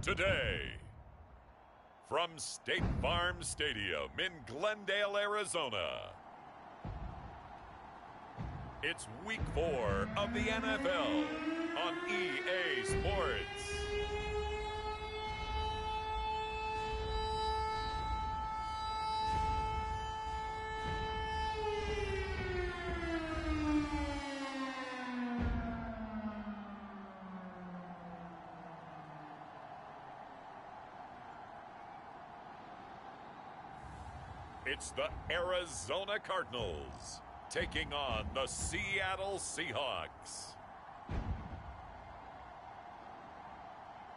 today. From State Farm Stadium in Glendale, Arizona, it's Week 4 of the NFL on EA Sports. It's the Arizona Cardinals taking on the Seattle Seahawks.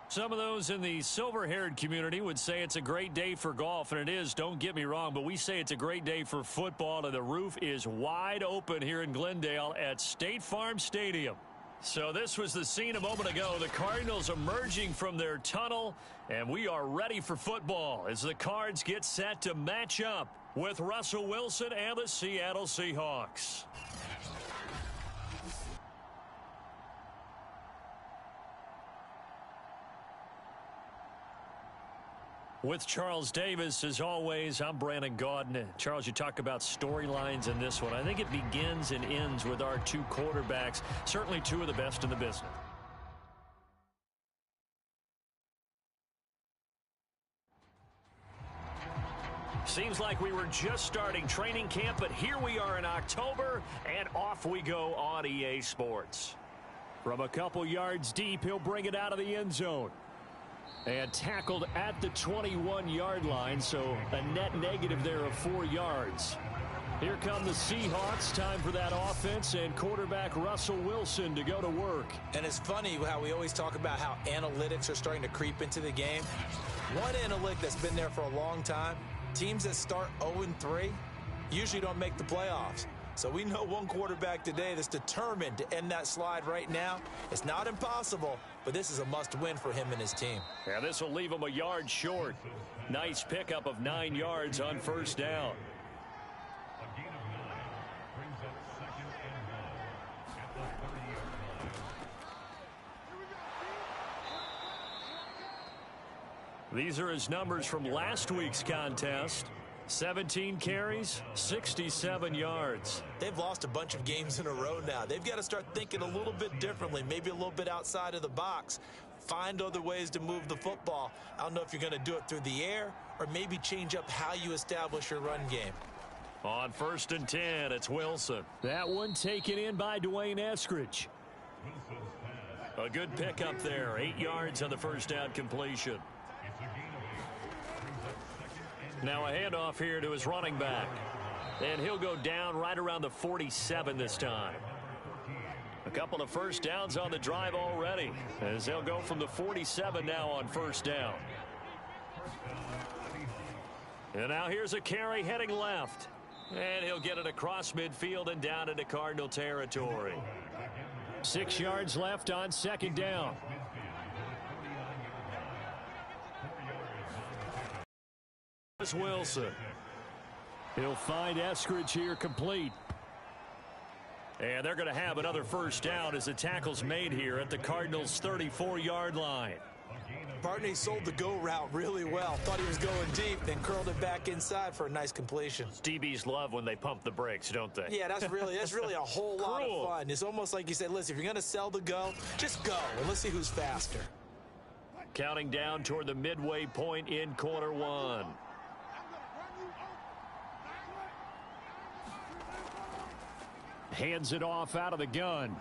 Some of those in the silver-haired community would say it's a great day for golf, and it is, don't get me wrong, but we say it's a great day for football, and the roof is wide open here in Glendale at State Farm Stadium. So this was the scene a moment ago. The Cardinals emerging from their tunnel, and we are ready for football as the Cards get set to match up with Russell Wilson and the Seattle Seahawks. With Charles Davis, as always, I'm Brandon Gaudin. Charles, you talk about storylines in this one. I think it begins and ends with our two quarterbacks, certainly two of the best in the business. Seems like we were just starting training camp, but here we are in October, and off we go on EA Sports. From a couple yards deep, he'll bring it out of the end zone. And tackled at the 21-yard line, so a net negative there of 4 yards. Here come the Seahawks. Time for that offense and quarterback Russell Wilson to go to work. And it's funny how we always talk about how analytics are starting to creep into the game. One analytic that's been there for a long time, teams that start 0-3 usually don't make the playoffs. So we know one quarterback today that's determined to end that slide right now. It's not impossible, but this is a must-win for him and his team. Yeah, this will leave him a yard short. Nice pickup of 9 yards on first down. These are his numbers from last week's contest. 17 carries, 67 yards. They've lost a bunch of games in a row now. They've got to start thinking a little bit differently, maybe a little bit outside of the box. Find other ways to move the football. I don't know if you're going to do it through the air or maybe change up how you establish your run game. On 1st and 10, it's Wilson. That one taken in by Dwayne Eskridge. A good pickup there, 8 yards on the first down completion. Now a handoff here to his running back. And he'll go down right around the 47 this time. A couple of first downs on the drive already, as they'll go from the 47 now on first down. And now here's a carry heading left. And he'll get it across midfield and down into Cardinal territory. 6 yards left on 2nd down. Wilson. He'll find Eskridge here complete. And they're going to have another first down as the tackle's made here at the Cardinals' 34-yard line. Barney sold the go route really well. Thought he was going deep, then curled it back inside for a nice completion. DBs love when they pump the brakes, don't they? Yeah, that's really a whole lot of fun. It's almost like you said, listen, if you're going to sell the go, just go, and let's see who's faster. Counting down toward the midway point in quarter one. Hands it off out of the gun.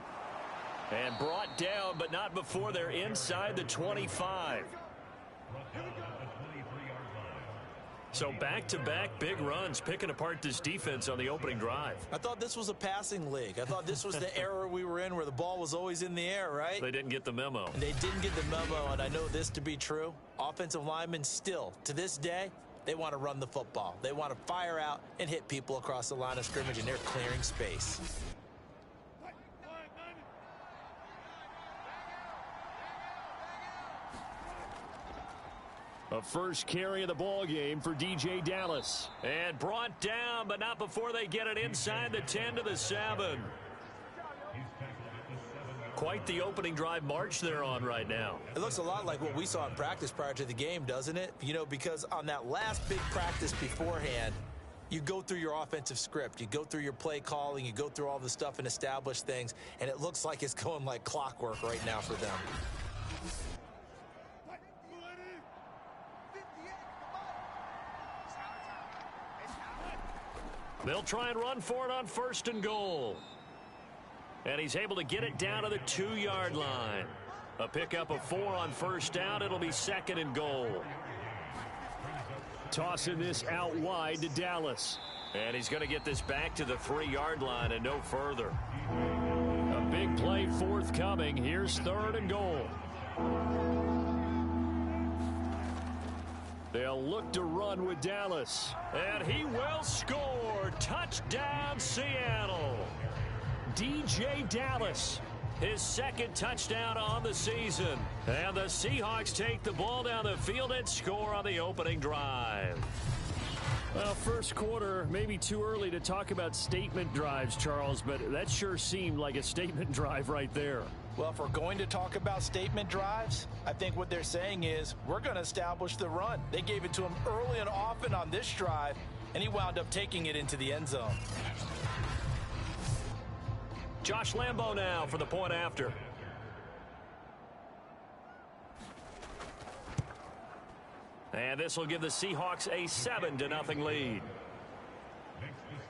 And brought down, but not before they're inside the 25. So back-to-back big runs, picking apart this defense on the opening drive. I thought this was a passing league. I thought this was the era we were in where the ball was always in the air, right? They didn't get the memo. And they didn't get the memo, and I know this to be true. Offensive linemen still, to this day, they want to run the football. They want to fire out and hit people across the line of scrimmage, and they're clearing space. A first carry of the ball game for DJ Dallas. And brought down, but not before they get it inside the 10 to the 7. quite the opening drive march they're on right now. It looks a lot like what we saw in practice prior to the game, doesn't it? You know, because on that last big practice beforehand, you go through your offensive script, you go through your play calling, you go through all the stuff and establish things, and it looks like it's going like clockwork right now for them. They'll try and run for it on 1st and goal. And he's able to get it down to the 2-yard line. A pickup of 4 on 1st down. It'll be 2nd and goal. Tossing this out wide to Dallas. And he's going to get this back to the 3-yard line and no further. A big play forthcoming. Here's 3rd and goal. They'll look to run with Dallas. And he will score. Touchdown, Seattle. DJ Dallas, his 2nd touchdown on the season. And the Seahawks take the ball down the field and score on the opening drive. Well, first quarter, maybe too early to talk about statement drives, Charles, but that sure seemed like a statement drive right there. Well, if we're going to talk about statement drives, I think what they're saying is we're going to establish the run. They gave it to him early and often on this drive, and he wound up taking it into the end zone. Josh Lambo now for the point after. And this will give the Seahawks a 7-0 lead.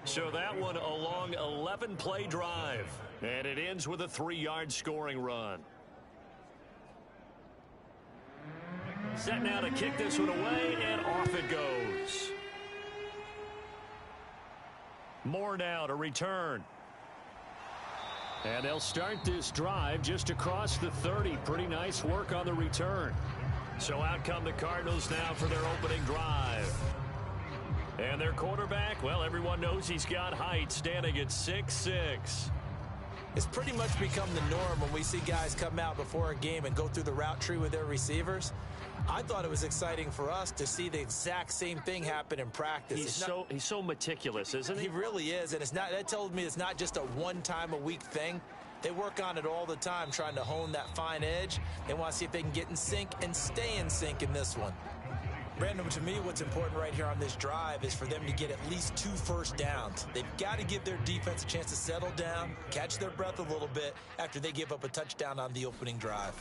So that one a long 11-play drive. And it ends with a 3-yard scoring run. Set now to kick this one away, and off it goes. Moore now to return. And they'll start this drive just across the 30. Pretty nice work on the return. So out come the Cardinals now for their opening drive. And their quarterback, well, everyone knows he's got height, standing at 6'6". It's pretty much become the norm when we see guys come out before a game and go through the route tree with their receivers. I thought it was exciting for us to see the exact same thing happen in practice. He's so meticulous, isn't he? He really is, and that tells me it's not just a one-time-a-week thing. They work on it all the time, trying to hone that fine edge. They want to see if they can get in sync and stay in sync in this one. Brandon, to me, what's important right here on this drive is for them to get at least 2 first downs. They've got to give their defense a chance to settle down, catch their breath a little bit after they give up a touchdown on the opening drive.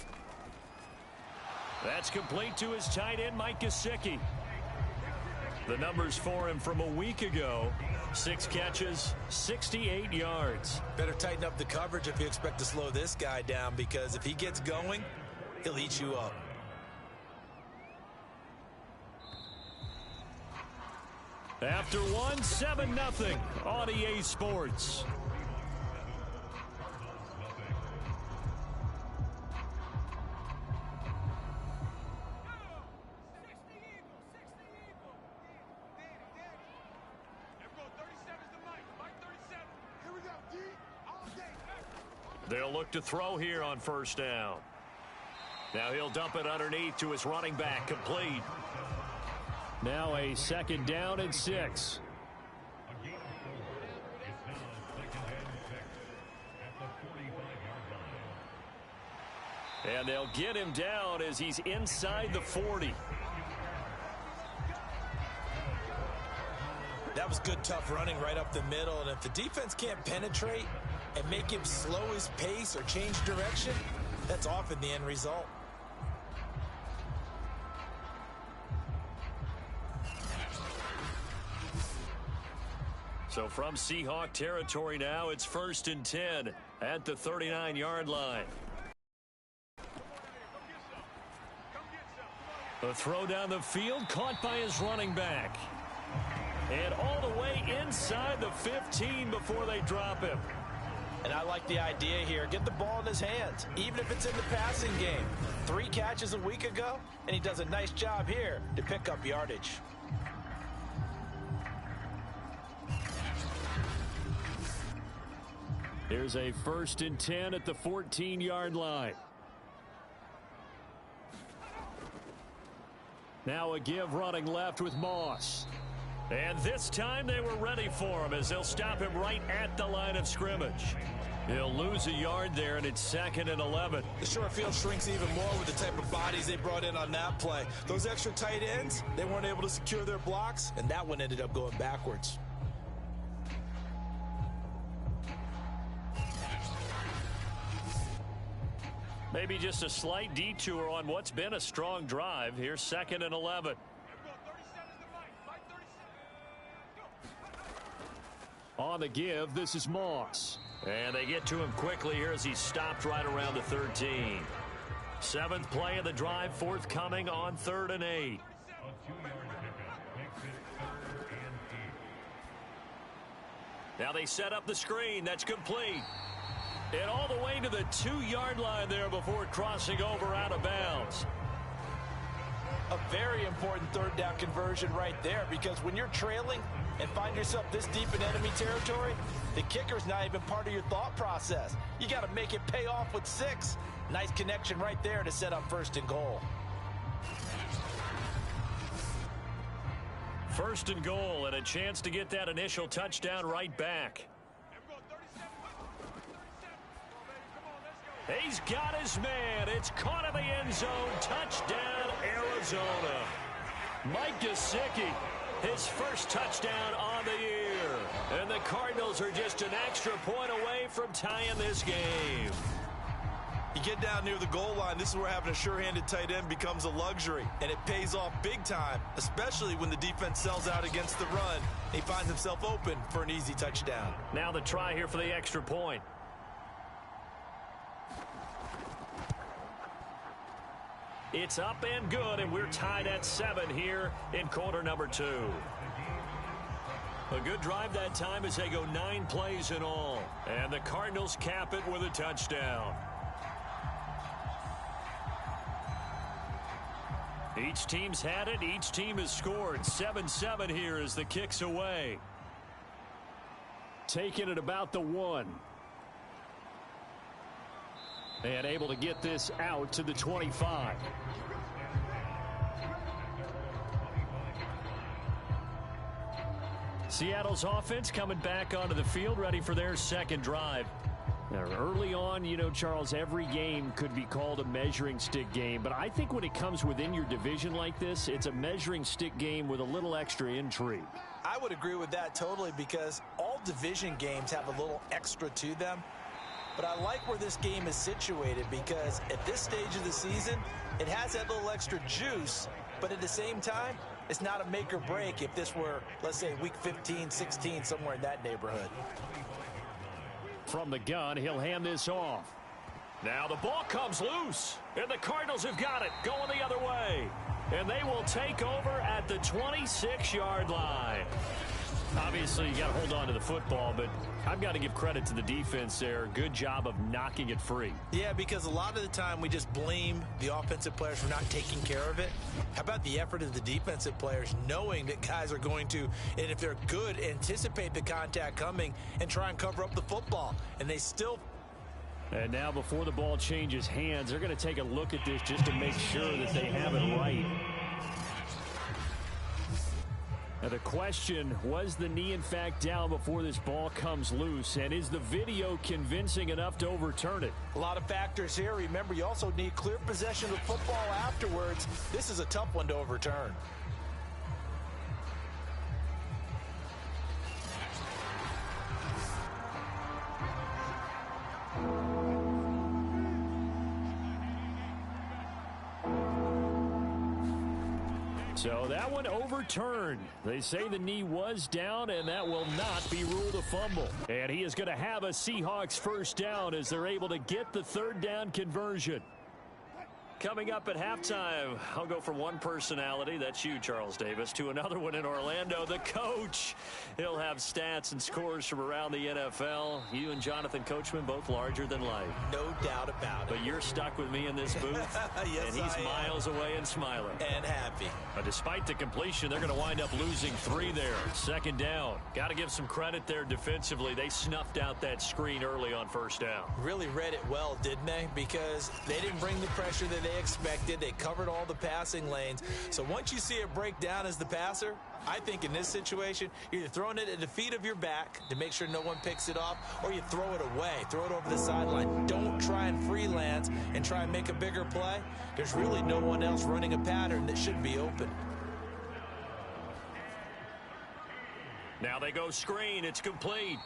That's complete to his tight end, Mike Gesicki. The numbers for him from a week ago: 6 catches, 68 yards. Better tighten up the coverage if you expect to slow this guy down, because if he gets going, he'll eat you up. After one, 7-0 on EA Sports. They'll look to throw here on 1st down. Now he'll dump it underneath to his running back, complete. Now a 2nd down and 6. And they'll get him down as he's inside the 40. That was good, tough running right up the middle. And if the defense can't penetrate and make him slow his pace or change direction, that's often the end result. So from Seahawk territory now, it's 1st and 10 at the 39-yard line. A throw down the field, caught by his running back. And all the way inside the 15 before they drop him. And I like the idea here. Get the ball in his hands, even if it's in the passing game. 3 catches a week ago, and he does a nice job here to pick up yardage. Here's a 1st and 10 at the 14-yard line. Now a give running left with Moss. And this time they were ready for him as they'll stop him right at the line of scrimmage. He'll lose a yard there, and it's 2nd and 11. The short field shrinks even more with the type of bodies they brought in on that play. Those extra tight ends, they weren't able to secure their blocks, and that one ended up going backwards. Maybe just a slight detour on what's been a strong drive. Here's 2nd and 11. On the give, this is Moss. And they get to him quickly here as he's stopped right around the 13. 7th play of the drive, forthcoming on 3rd and 8. Now they set up the screen. That's complete. And all the way to the 2-yard line there before crossing over out of bounds. A very important 3rd down conversion right there, because when you're trailing and find yourself this deep in enemy territory, the kicker's not even part of your thought process. You got to make it pay off with 6. Nice connection right there to set up 1st and goal. 1st and goal, and a chance to get that initial touchdown right back. He's got his man. It's caught in the end zone. Touchdown, Arizona. Mike Gesicki, his first touchdown on the year. And the Cardinals are just an extra point away from tying this game. You get down near the goal line, this is where having a sure-handed tight end becomes a luxury. And it pays off big time, especially when the defense sells out against the run. He finds himself open for an easy touchdown. Now the try here for the extra point. It's up and good, and we're tied at 7 here in quarter number 2. A good drive that time as they go 9 plays in all. And the Cardinals cap it with a touchdown. Each team's had it. Each team has scored. 7-7 here as the kick's away. Taking it about the 1. And able to get this out to the 25. Seattle's offense coming back onto the field, ready for their 2nd drive. Now, early on, you know, Charles, every game could be called a measuring stick game. But I think when it comes within your division like this, it's a measuring stick game with a little extra intrigue. I would agree with that totally, because all division games have a little extra to them. But I like where this game is situated, because at this stage of the season, it has that little extra juice, but at the same time, it's not a make or break if this were, let's say, week 15, 16, somewhere in that neighborhood. From the gun, he'll hand this off. Now the ball comes loose, and the Cardinals have got it, going the other way. And they will take over at the 26-yard line. Obviously, you got to hold on to the football, but I've got to give credit to the defense there. Good job of knocking it free. Yeah, because a lot of the time we just blame the offensive players for not taking care of it. How about the effort of the defensive players, knowing that guys are going to, and if they're good, anticipate the contact coming and try and cover up the football. And they still... And now before the ball changes hands, they're going to take a look at this just to make sure that they have it right. Now the question, was the knee in fact down before this ball comes loose? And is the video convincing enough to overturn it? A lot of factors here. Remember, you also need clear possession of the football afterwards. This is a tough one to overturn. So that one overturned. They say the knee was down, and that will not be ruled a fumble. And he is going to have a Seahawks 1st down as they're able to get the 3rd down conversion. Coming up at halftime, I'll go from one personality, that's you, Charles Davis, to another one in Orlando, the coach. He'll have stats and scores from around the NFL. You and Jonathan Coachman, both larger than life. No doubt about it. But you're stuck with me in this booth. Yes, and he's miles away and smiling. And happy. Despite the completion, they're going to wind up losing 3 there. 2nd down. Got to give some credit there defensively. They snuffed out that screen early on 1st down. Really read it well, didn't they? Because they didn't bring the pressure that they they expected. They covered all the passing lanes. So once you see it break down as the passer, I think in this situation, you're either throwing it at the feet of your back to make sure no one picks it off, or you throw it away, throw it over the sideline. Don't try and freelance and try and make a bigger play. There's really no one else running a pattern that should be open. Now they go screen. It's complete.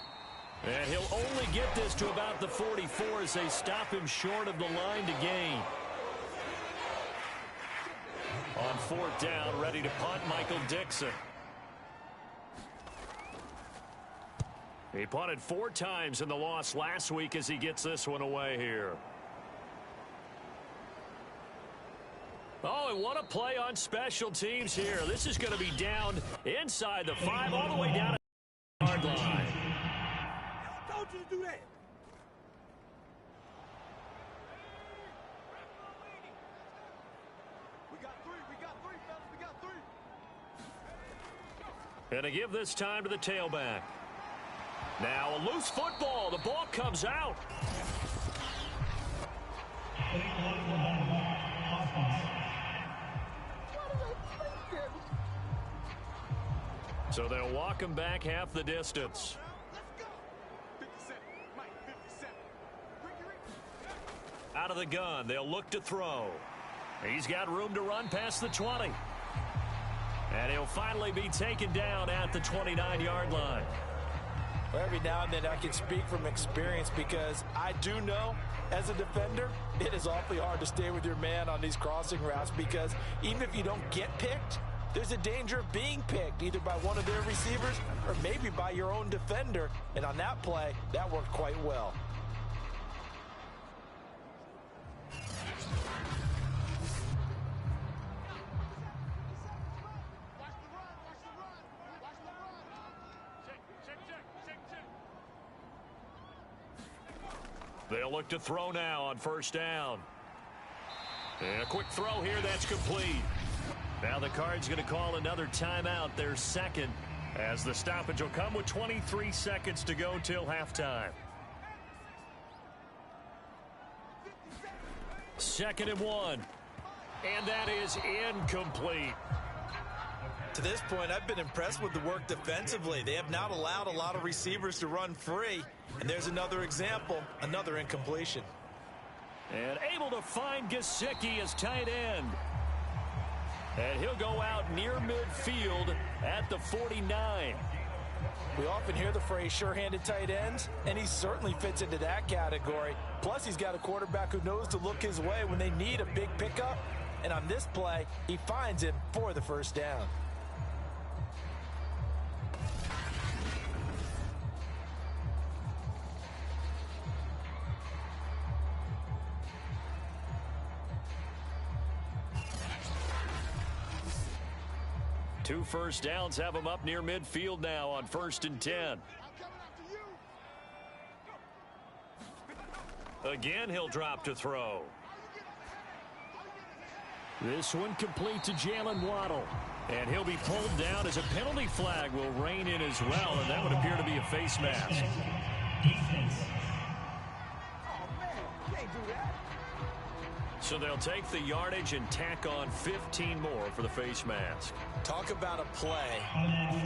And he'll only get this to about the 44 as they stop him short of the line to gain. On fourth down, ready to punt, Michael Dixon. He punted 4 times in the loss last week as he gets this one away here. Oh, and what a play on special teams here. This is going to be down inside the 5 all the way down to the yard line. Don't you do that. We got three, fellas. We got 3. And to give this time to the tailback. Now a loose football. The ball comes out. So they'll walk him back half the distance. Out of the gun, they'll look to throw. He's got room to run past the 20. And he'll finally be taken down at the 29-yard line. Well, every now and then I can speak from experience because I do know as a defender, it is awfully hard to stay with your man on these crossing routes because even if you don't get picked, there's a danger of being picked either by one of their receivers or maybe by your own defender. And on that play, that worked quite well. They'll look to throw now on first down. And a quick throw here, that's complete. Now the Cards going to call another timeout, their second, as the stoppage will come with 23 seconds to go till halftime. 2nd and 1. And that is incomplete. To this point, I've been impressed with the work defensively. They have not allowed a lot of receivers to run free. And there's another example, another incompletion. And able to find Gesicki as tight end. And he'll go out near midfield at the 49. We often hear the phrase sure-handed tight ends, and he certainly fits into that category. Plus, he's got a quarterback who knows to look his way when they need a big pickup. And on this play, he finds him for the first down. Two first downs have him up near midfield now on 1st and 10. Again, he'll drop to throw. This one complete to Jalen Waddle. And he'll be pulled down as a penalty flag will rein in as well, and that would appear to be a face mask. So they'll take the yardage and tack on 15 more for the face mask. Talk about a play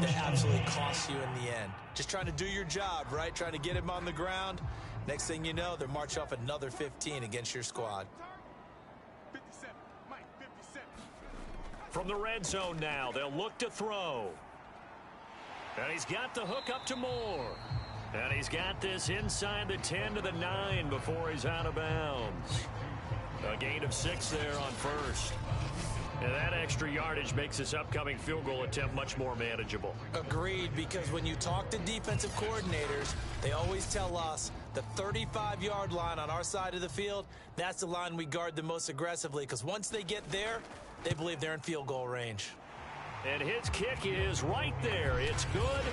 that absolutely costs you in the end. Just trying to do your job, right? Trying to get him on the ground. Next thing you know, they're march off another 15 against your squad. 57, Mike, 57. From the red zone now, they'll look to throw. And he's got the hook up to Moore. And he's got this inside the 10 to the 9 before he's out of bounds. A gain of 6 there on first. And that extra yardage makes this upcoming field goal attempt much more manageable. Agreed, because when you talk to defensive coordinators, they always tell us the 35-yard line on our side of the field, that's the line we guard the most aggressively, because once they get there, they believe they're in field goal range. And his kick is right there. It's good.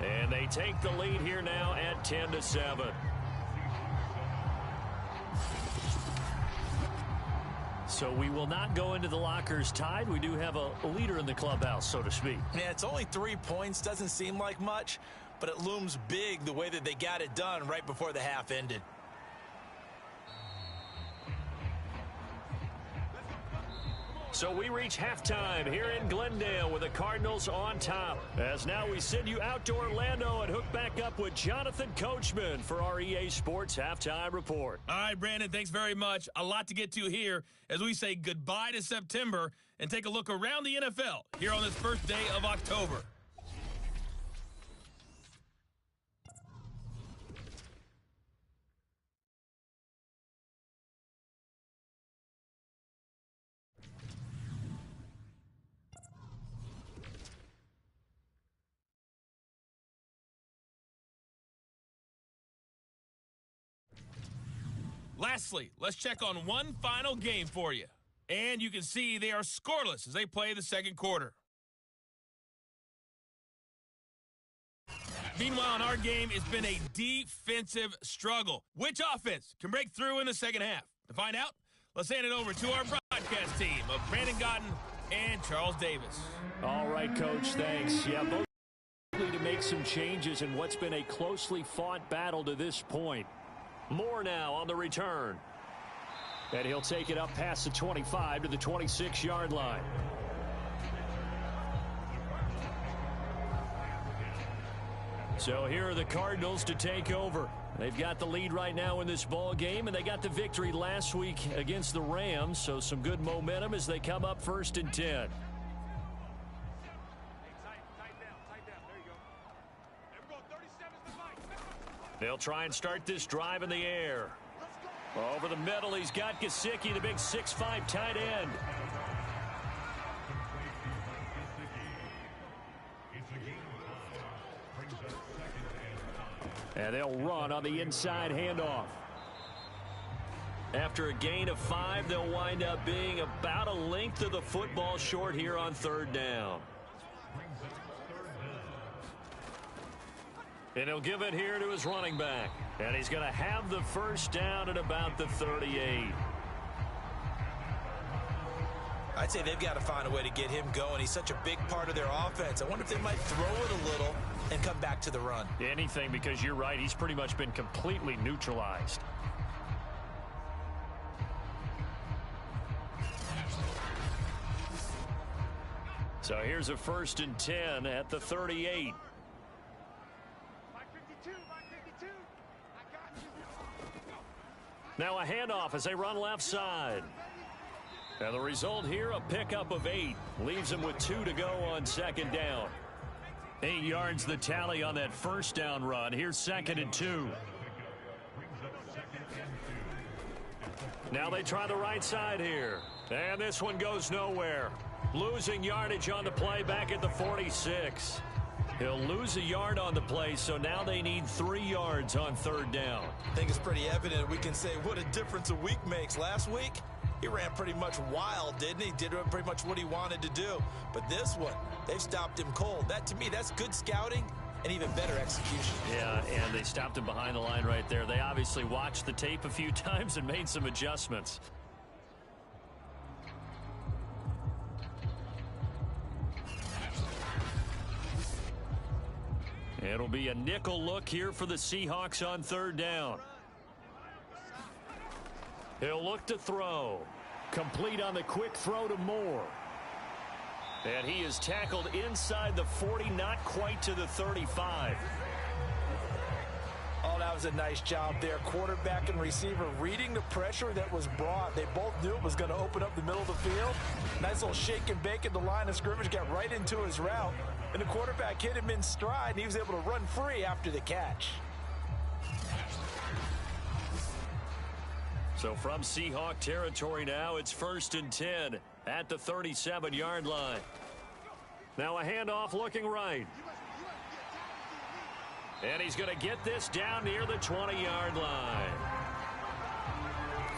And they take the lead here now at 10-7. So we will not go into the lockers tied. We do have a leader in the clubhouse, so to speak. Yeah, it's only 3 points. Doesn't seem like much, but it looms big the way that they got it done right before the half ended. So we reach halftime here in Glendale with the Cardinals on top. As now we send you out to Orlando and hook back up with Jonathan Coachman for our EA Sports Halftime Report. All right, Brandon, thanks very much. A lot to get to here as we say goodbye to September and take a look around the NFL here on this first day of October. Lastly, let's check on one final game for you. And you can see they are scoreless as they play the second quarter. Meanwhile, in our game, it's been a defensive struggle. Which offense can break through in the second half? To find out, let's hand it over to our broadcast team of Brandon Gotten and Charles Davis. All right, Coach, thanks. Yeah, both need to make some changes in what's been a closely fought battle to this point. Moore now on the return. And he'll take it up past the 25 to the 26-yard line. So here are the Cardinals to take over. They've got the lead right now in this ball game, and they got the victory last week against the Rams, so some good momentum as they come up 1st and 10. Tight down. There you go. There we go. 37's the mic. They'll try and start this drive in the air. Over the middle, he's got Gesicki, the big 6'5" tight end. And they'll run on the inside handoff. After a gain of 5, they'll wind up being about a length of the football short here on 3rd down. And he'll give it here to his running back. And he's going to have the first down at about the 38. I'd say they've got to find a way to get him going. He's such a big part of their offense. I wonder if they might throw it a little and come back to the run. Anything, because you're right. He's pretty much been completely neutralized. So here's a 1st and 10 at the 38. Now a handoff as they run left side. And the result here, a pickup of 8. Leaves them with 2 to go on 2nd down. 8 yards the tally on that 1st down run. Here's 2nd and 2. Now they try the right side here. And this one goes nowhere. Losing yardage on the play back at the 46. He'll lose a yard on the play, so now they need 3 yards on 3rd down. I think it's pretty evident. We can say what a difference a week makes. Last week, he ran pretty much wild, didn't he? Did pretty much what he wanted to do. But this one, they've stopped him cold. That, to me, that's good scouting and even better execution. Yeah, and they stopped him behind the line right there. They obviously watched the tape a few times and made some adjustments. It'll be a nickel look here for the Seahawks on 3rd down. He'll look to throw. Complete on the quick throw to Moore. And he is tackled inside the 40, not quite to the 35. Oh, that was a nice job there. Quarterback and receiver reading the pressure that was brought. They both knew it was going to open up the middle of the field. Nice little shake and bake at the line of scrimmage, got right into his route. And the quarterback hit him in stride, and he was able to run free after the catch. So from Seahawk territory now, it's 1st and 10 at the 37-yard line. Now a handoff looking right. And he's going to get this down near the 20-yard line.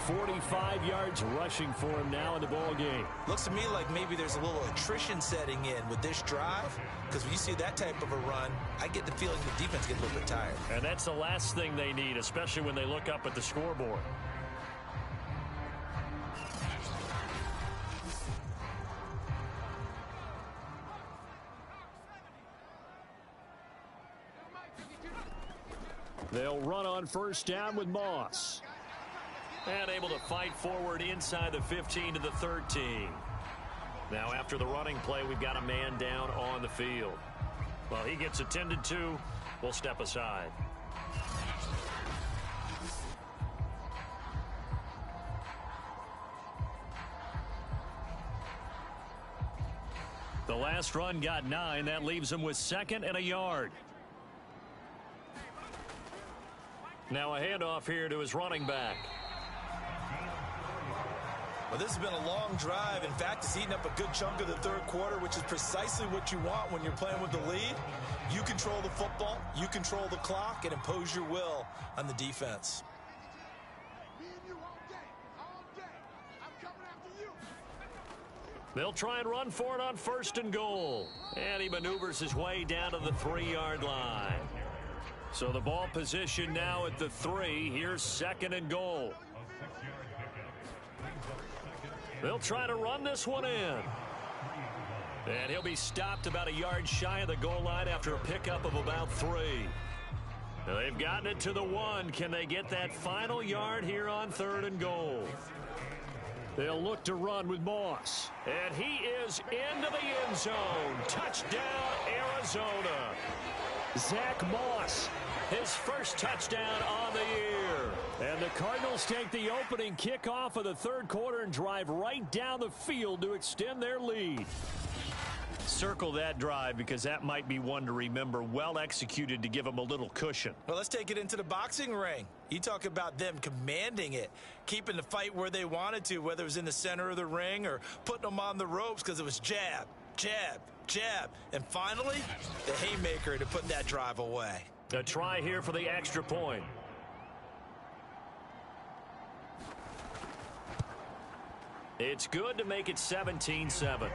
45 yards rushing for him now in the ball game. Looks to me like maybe there's a little attrition setting in with this drive, because when you see that type of a run, I get the feeling the defense gets a little bit tired. And that's the last thing they need, especially when they look up at the scoreboard. They'll run on 1st down with Moss. And able to fight forward inside the 15 to the 13. Now after the running play, we've got a man down on the field. Well, he gets attended to. We'll step aside. The last run got 9. That leaves him with 2nd and a yard. Now a handoff here to his running back. Well, this has been a long drive. In fact, it's eaten up a good chunk of the third quarter, which is precisely what you want when you're playing with the lead. You control the football, you control the clock, and impose your will on the defense. They'll try and run for it on 1st and goal. And he maneuvers his way down to the 3-yard line. So the ball position now at the 3. Here's 2nd and goal. They'll try to run this one in. And he'll be stopped about a yard shy of the goal line after a pickup of about 3. Now they've gotten it to the 1. Can they get that final yard here on 3rd and goal? They'll look to run with Moss. And he is into the end zone. Touchdown, Arizona. Zach Moss, his first touchdown on the year. And the Cardinals take the opening kickoff of the third quarter and drive right down the field to extend their lead. Circle that drive because that might be one to remember. Well executed to give them a little cushion. Well, let's take it into the boxing ring. You talk about them commanding it, keeping the fight where they wanted to, whether it was in the center of the ring or putting them on the ropes because it was jab, jab, jab. And finally, the haymaker to put that drive away. A try here for the extra point. It's good to make it 17-7.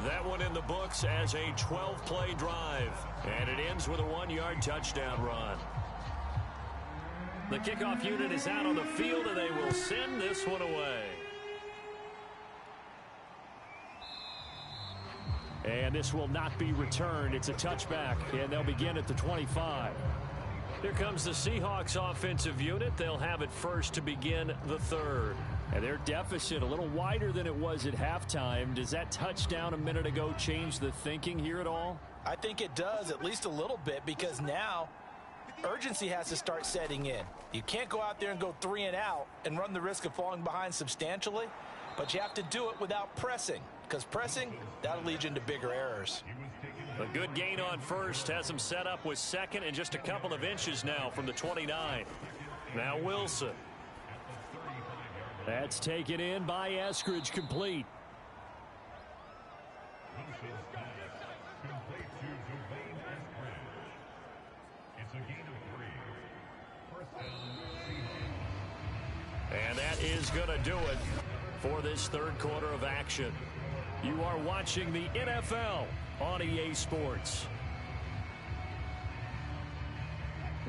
That one in the books as a 12-play drive. And it ends with a 1-yard touchdown run. The kickoff unit is out on the field, and they will send this one away. And this will not be returned. It's a touchback, and they'll begin at the 25. Here comes the Seahawks offensive unit. They'll have it first to begin the third. And their deficit a little wider than it was at halftime. Does that touchdown a minute ago change the thinking here at all? I think it does, at least a little bit, because now urgency has to start setting in. You can't go out there and go 3 and out and run the risk of falling behind substantially, but you have to do it without pressing, because pressing, that'll lead you into bigger errors. A good gain on first has him set up with 2nd and just a couple of inches now from the 29. Now Wilson. That's taken in by Eskridge, complete. And that is going to do it for this third quarter of action. You are watching the NFL on EA Sports.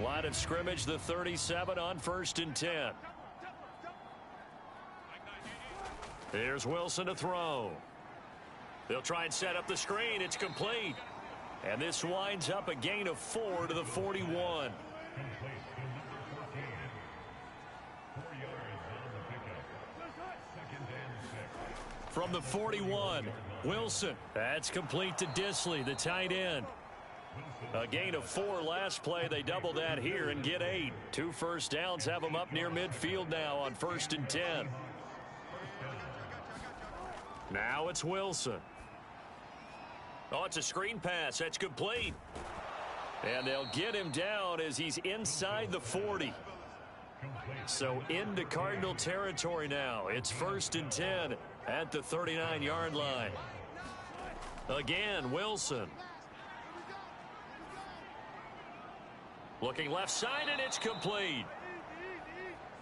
Line of scrimmage, the 37 on 1st and 10. Here's Wilson to throw. They'll try and set up the screen. It's complete. And this winds up a gain of 4 to the 41. From the 41, Wilson. That's complete to Disley, the tight end. A gain of 4 last play. They double that here and get 8. 2 first downs have them up near midfield now on 1st and 10. Now it's Wilson. Oh, it's a screen pass. That's complete. And they'll get him down as he's inside the 40. So into Cardinal territory now. It's 1st and 10 at the 39-yard line. Again, Wilson. Looking left side, and it's complete.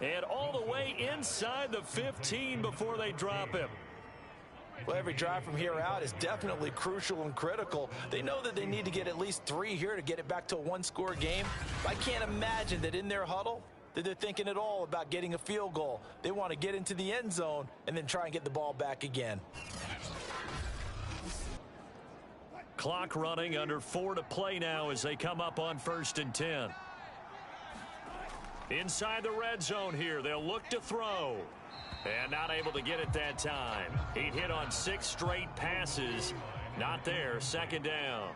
And all the way inside the 15 before they drop him. Well, every drive from here out is definitely crucial and critical. They know that they need to get at least 3 here to get it back to a 1-score game. I can't imagine that in their huddle that they're thinking at all about getting a field goal. They want to get into the end zone and then try and get the ball back again. Clock running, under 4 to play now as they come up on 1st and 10. Inside the red zone here, they'll look to throw. And not able to get it that time. He'd hit on 6 straight passes. Not there. Second down.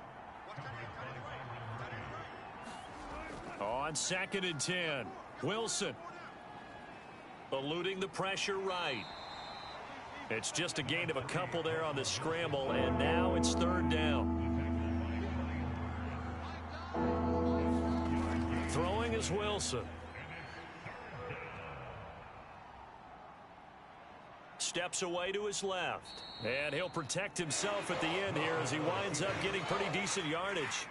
On 2nd and 10. Wilson. Eluding the pressure right. It's just a gain of a couple there on the scramble, and now it's 3rd down. Throwing is Wilson. Steps away to his left. And he'll protect himself at the end here as he winds up getting pretty decent yardage.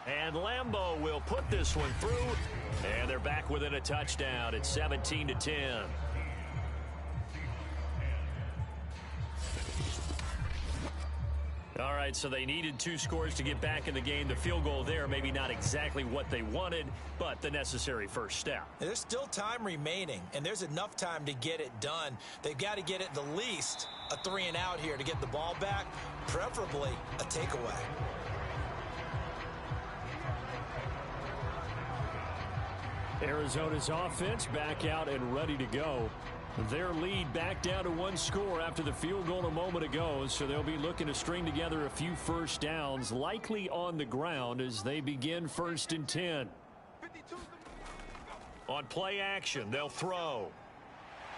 And Lambeau will put this one through. And they're back within a touchdown at 17-10. All right, so they needed 2 scores to get back in the game. The field goal there, maybe not exactly what they wanted, but the necessary first step. There's still time remaining, and there's enough time to get it done. They've got to get at the least a 3-and-out here to get the ball back, preferably a takeaway. Arizona's offense back out and ready to go. Their lead back down to 1 score after the field goal a moment ago, so they'll be looking to string together a few first downs, likely on the ground as they begin 1st and 10. On play action, they'll throw.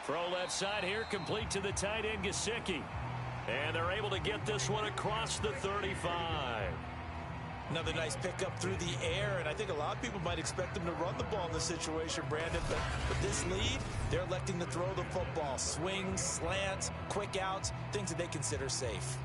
Throw left side here, complete to the tight end, Gesicki. And they're able to get this one across the 35. Another nice pickup through the air, and I think a lot of people might expect them to run the ball in this situation, Brandon. But with this lead, they're electing to throw the football. Swings, slants, quick outs, things that they consider safe.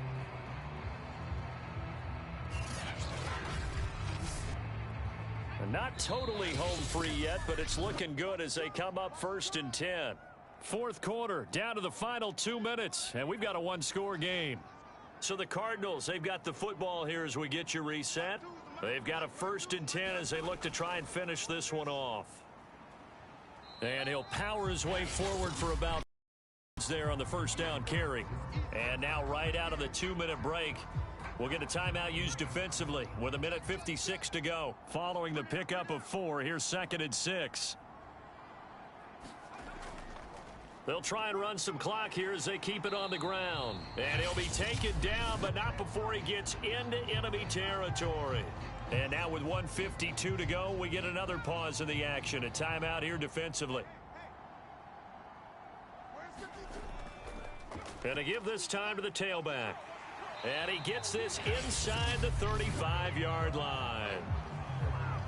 Not totally home free yet, but it's looking good as they come up 1st and 10. 4th quarter, down to the final 2 minutes, and we've got a 1-score game. So the Cardinals, they've got the football here as we get you reset. They've got a 1st and 10 as they look to try and finish this one off. And he'll power his way forward for about there on the 1st down carry. And now right out of the 2-minute break, we'll get a timeout used defensively with 1:56 to go. Following the pickup of 4, here's 2nd and 6. They'll try and run some clock here as they keep it on the ground. And he'll be taken down, but not before he gets into enemy territory. And now with 1:52 to go, we get another pause in the action. A timeout here defensively. And to give this time to the tailback. And he gets this inside the 35-yard line.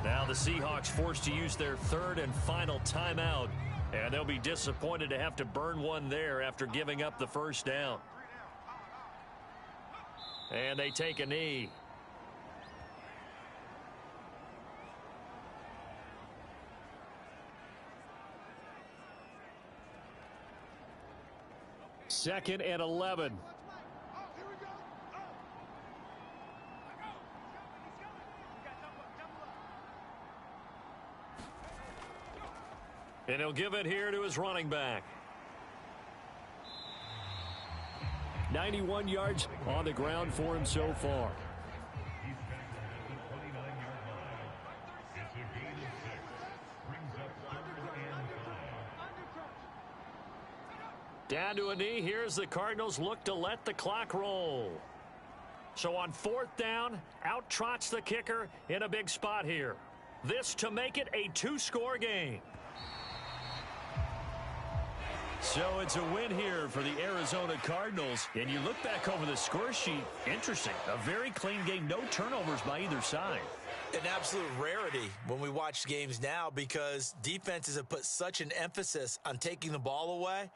Now the Seahawks forced to use their 3rd and final timeout. And they'll be disappointed to have to burn one there after giving up the 1st down. And they take a knee. Second and 11. And he'll give it here to his running back. 91 yards on the ground for him so far. Down to a knee. Here's the Cardinals look to let the clock roll. So on 4th down, out trots the kicker in a big spot here. This to make it a 2-score game. So it's a win here for the Arizona Cardinals. And you look back over the score sheet, interesting. A very clean game, no turnovers by either side. An absolute rarity when we watch games now because defenses have put such an emphasis on taking the ball away.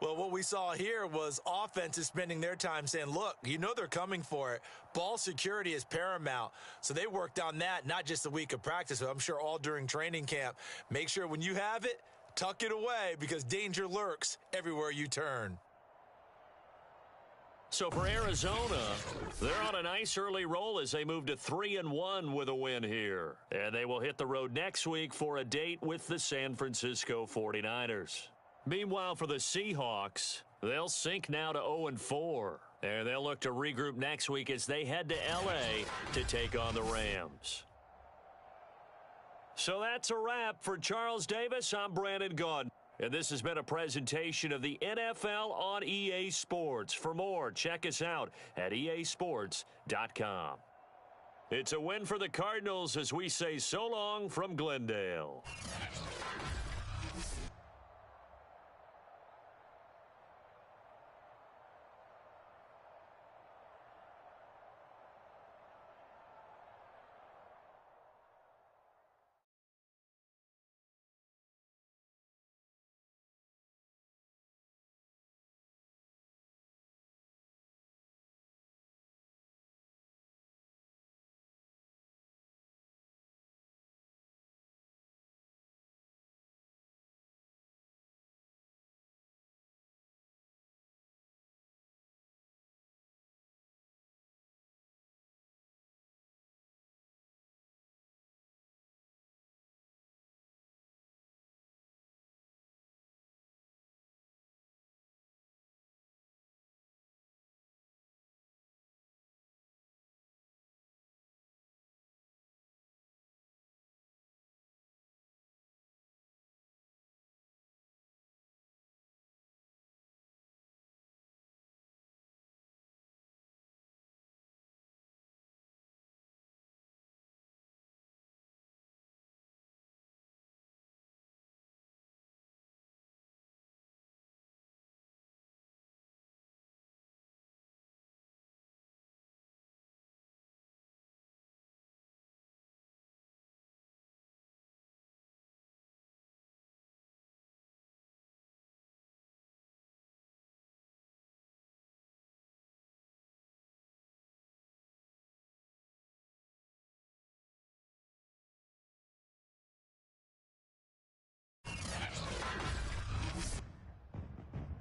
Well, what we saw here was offenses spending their time saying, look, you know they're coming for it. Ball security is paramount. So they worked on that, not just a week of practice, but I'm sure all during training camp. Make sure when you have it, tuck it away because danger lurks everywhere you turn. So for Arizona, they're on a nice early roll as they move to 3-1 with a win here. And they will hit the road next week for a date with the San Francisco 49ers. Meanwhile, for the Seahawks, they'll sink now to 0-4. And they'll look to regroup next week as they head to L.A. to take on the Rams. So that's a wrap for Charles Davis. I'm Brandon Gunn. And this has been a presentation of the NFL on EA Sports. For more, check us out at easports.com. It's a win for the Cardinals as we say so long from Glendale.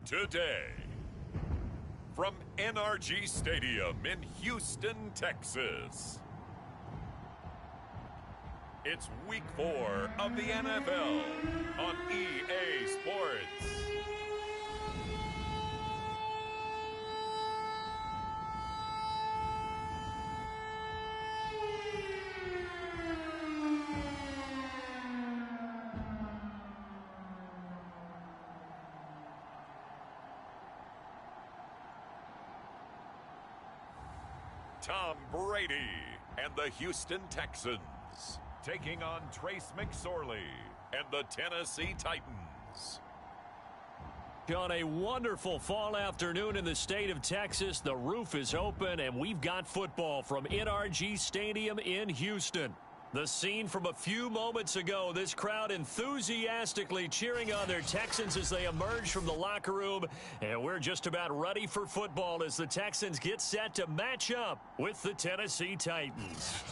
Today, from NRG Stadium in Houston, Texas, it's Week 4 of the NFL on EA Sports. Tom Brady and the Houston Texans taking on Trace McSorley and the Tennessee Titans. On a wonderful fall afternoon in the state of Texas, the roof is open and we've got football from NRG Stadium in Houston. The scene from a few moments ago, this crowd enthusiastically cheering on their Texans as they emerge from the locker room. And we're just about ready for football as the Texans get set to match up with the Tennessee Titans.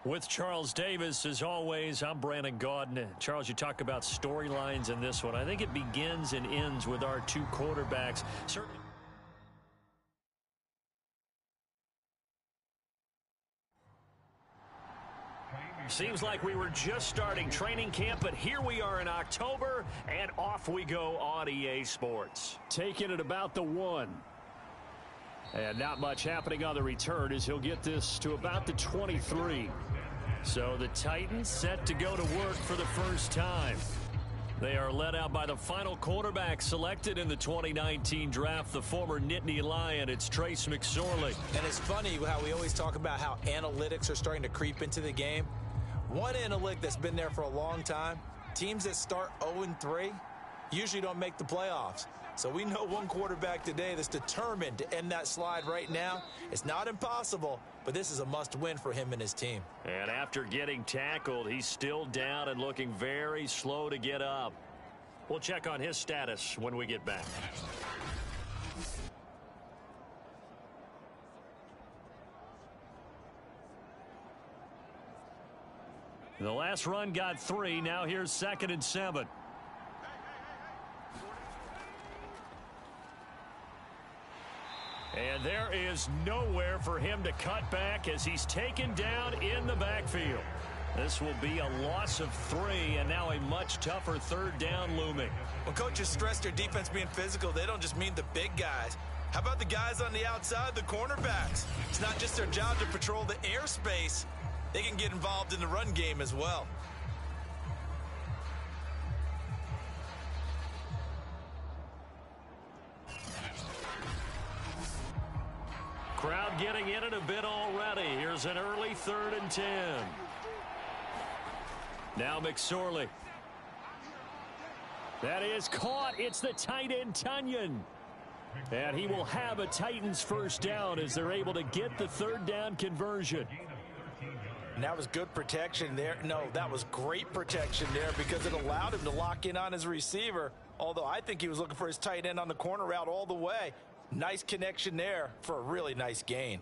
With Charles Davis, as always, I'm Brandon Gaudin. Charles, you talk about storylines in this one. I think it begins and ends with our two quarterbacks. Certainly. Seems like we were just starting training camp, but here we are in October, and off we go on EA Sports. Taking it about the 1. And not much happening on the return as he'll get this to about the 23. So the Titans set to go to work for the first time. They are led out by the final quarterback selected in the 2019 draft, the former Nittany Lion. It's Trace McSorley. And it's funny how we always talk about how analytics are starting to creep into the game. One analytic that's been there for a long time, teams that start 0-3 usually don't make the playoffs. So we know one quarterback today that's determined to end that slide right now. It's not impossible, but this is a must-win for him and his team. And after getting tackled, he's still down and looking very slow to get up. We'll check on his status when we get back. The last run got 3. Now here's 2nd and 7. And there is nowhere for him to cut back as he's taken down in the backfield. This will be a loss of 3, and now a much tougher 3rd down looming. When coaches stress their defense being physical, they don't just mean the big guys. How about the guys on the outside, the cornerbacks? It's not just their job to patrol the airspace. They can get involved in the run game as well. Crowd getting in it a bit already. Here's an early 3rd and 10. Now McSorley. That is caught. It's the tight end, Tunyon. And he will have a Titans first down as they're able to get the 3rd down conversion. And that was good protection there. No, that was great protection there because it allowed him to lock in on his receiver. Although I think he was looking for his tight end on the corner route all the way. Nice connection there for a really nice gain.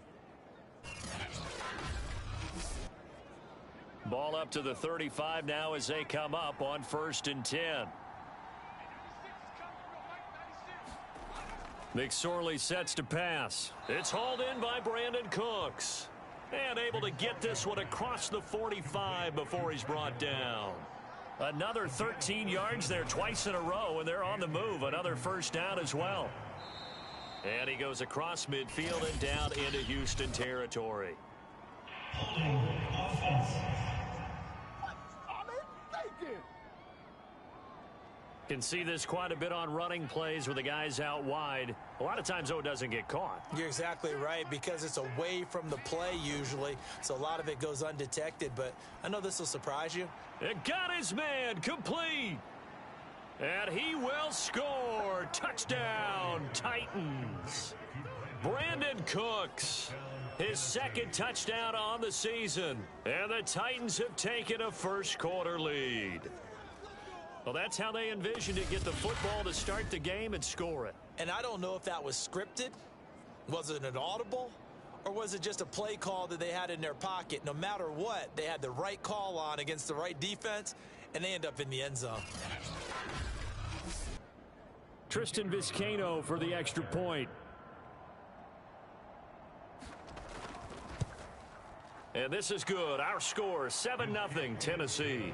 Ball up to the 35 now as they come up on 1st and 10. McSorley sets to pass. It's hauled in by Brandon Cooks. And able to get this one across the 45 before he's brought down. Another 13 yards there twice in a row, and they're on the move. Another first down as well. And he goes across midfield and down into Houston territory. Can see this quite a bit on running plays with the guys out wide. A lot of times, though, it doesn't get caught. You're exactly right because it's away from the play usually, so a lot of it goes undetected. But I know this will surprise you. It got his man complete. And he will score. Touchdown, Titans. Brandon Cooks, his 2nd touchdown on the season. And the Titans have taken a first-quarter lead. Well, that's how they envisioned it, get the football to start the game and score it. And I don't know if that was scripted. Was it an audible? Or was it just a play call that they had in their pocket? No matter what, they had the right call on against the right defense, and they end up in the end zone. Tristan Vizcaino for the extra point. And this is good. Our score, 7-0 Tennessee.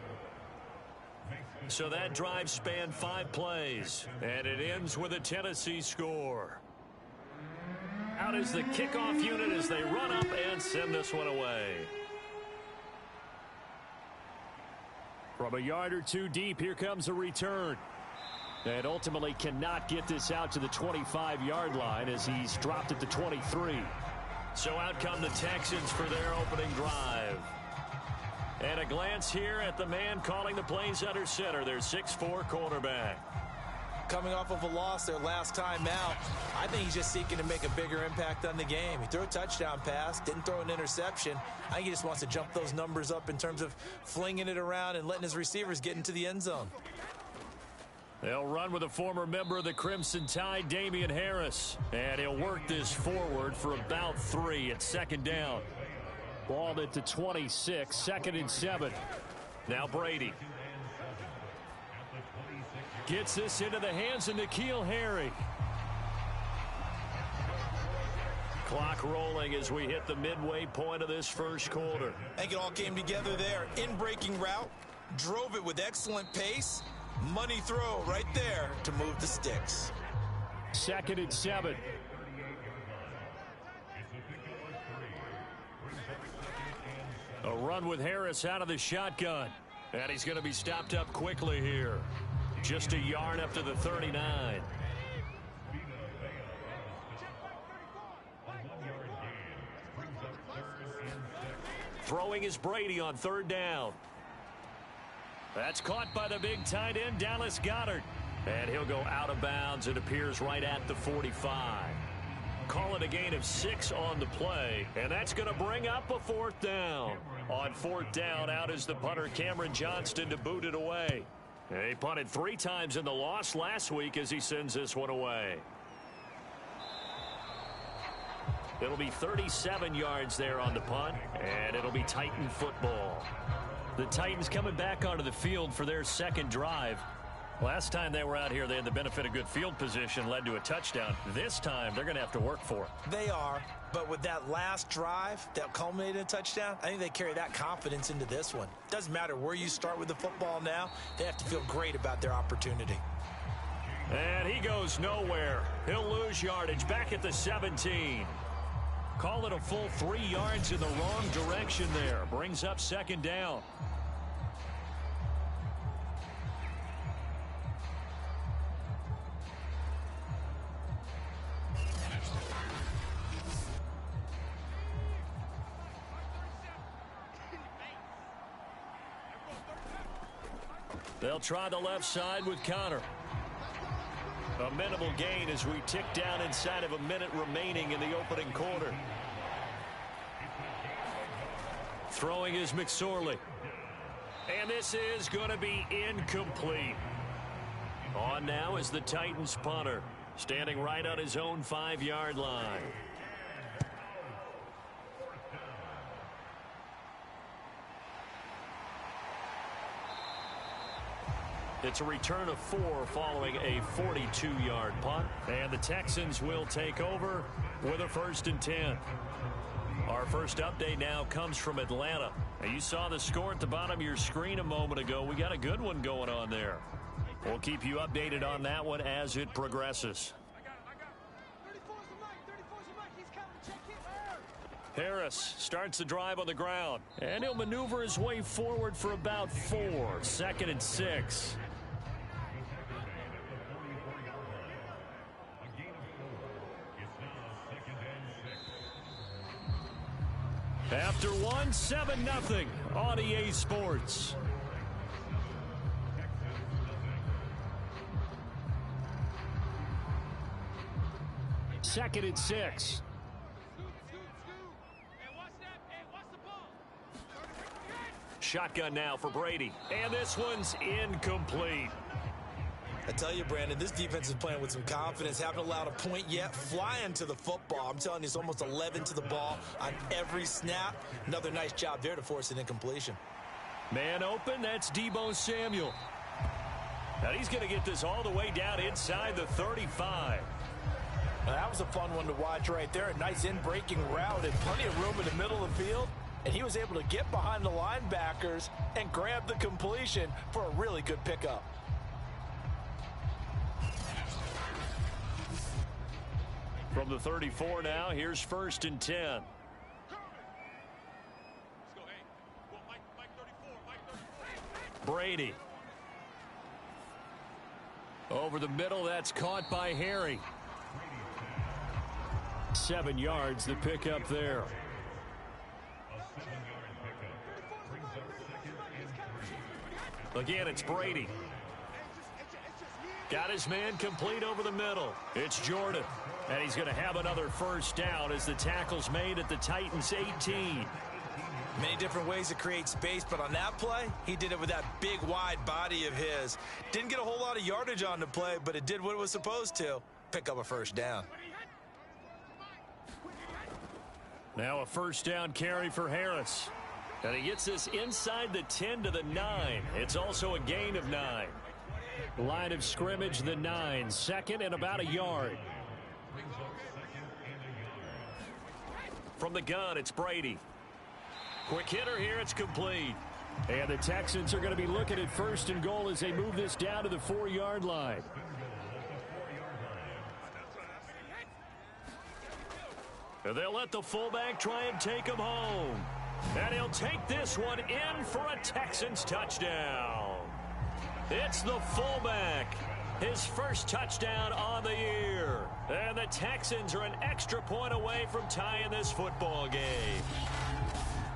So that drive spanned 5 plays, and it ends with a Tennessee score. Out is the kickoff unit as they run up and send this one away. From a yard or 2 deep, here comes a return. And ultimately cannot get this out to the 25-yard line as he's dropped at the 23. So out come the Texans for their opening drive. And a glance here at the man calling the plays under center, their 6'4" cornerback. Coming off of a loss their last time out, I think he's just seeking to make a bigger impact on the game. He threw a touchdown pass, didn't throw an interception. I think he just wants to jump those numbers up in terms of flinging it around and letting his receivers get into the end zone. They'll run with a former member of the Crimson Tide, Damian Harris. And he'll work this forward for about 3 at 2nd down. Ball at the 26, 2nd and 7. Now Brady. Gets this into the hands of N'Keal Harry. Clock rolling as we hit the midway point of this first quarter. I think it all came together there. In-breaking route, drove it with excellent pace. Money throw right there to move the sticks. 2nd and 7. A run with Harris out of the shotgun. And he's going to be stopped up quickly here. Just a yard up to the 39. Throwing is Brady on 3rd down. That's caught by the big tight end, Dallas Goedert. And he'll go out of bounds. It appears right at the 45. Call it a gain of 6 on the play. And that's going to bring up a 4th down. On 4th down, out is the punter, Cameron Johnston, to boot it away. He punted 3 times in the loss last week as he sends this one away. It'll be 37 yards there on the punt, and it'll be Titan football. The Titans coming back onto the field for their 2nd drive. Last time they were out here, they had the benefit of good field position, led to a touchdown. This time, they're going to have to work for it. They are, but with that last drive that culminated in a touchdown, I think they carry that confidence into this one. Doesn't matter where you start with the football now, they have to feel great about their opportunity. And he goes nowhere. He'll lose yardage back at the 17. Call it a full 3 yards in the wrong direction there. Brings up second down. They'll try the left side with Connor. A minimal gain as we tick down inside of a minute remaining in the opening quarter. Throwing is McSorley. And this is going to be incomplete. On now is the Titans punter, standing right on his own 5-yard line. It's a return of 4 following a 42-yard punt. And the Texans will take over with a 1st and 10. Our first update now comes from Atlanta. And you saw the score at the bottom of your screen a moment ago. We got a good one going on there. We'll keep you updated on that one as it progresses. Harris starts the drive on the ground. And he'll maneuver his way forward for about 4. 2nd and 6. After 1, 7-0 on EA Sports. Second and 6. Shotgun now for Brady. And this one's incomplete. I tell you, Brandon, this defense is playing with some confidence. Haven't allowed a point yet. Flying to the football. I'm telling you, it's almost 11 to the ball on every snap. Another nice job there to force an incompletion. Man open, that's Deebo Samuel. And he's going to get this all the way down inside the 35. That was a fun one to watch right there. A nice in-breaking route and plenty of room in the middle of the field. And he was able to get behind the linebackers and grab the completion for a really good pickup. From the 34 now, here's 1st and 10. Brady. Over the middle, that's caught by Harry. 7 yards, the pickup there. Again, it's Brady. Got his man complete over the middle. It's Jordan. And he's going to have another 1st down as the tackle's made at the Titans' 18. Many different ways to create space, but on that play, he did it with that big, wide body of his. Didn't get a whole lot of yardage on the play, but it did what it was supposed to. Pick up a 1st down. Now a 1st down carry for Harris. And he gets this inside the 10 to the 9. It's also a gain of 9. Line of scrimmage, the 9. 2nd and about a yard. From the gun, it's Brady. Quick hitter here, it's complete. And the Texans are going to be looking at 1st and goal as they move this down to the 4-yard line. And they'll let the fullback try and take him home. And he'll take this one in for a Texans touchdown. It's the fullback. His 1st touchdown on the year. And the Texans are an extra point away from tying this football game.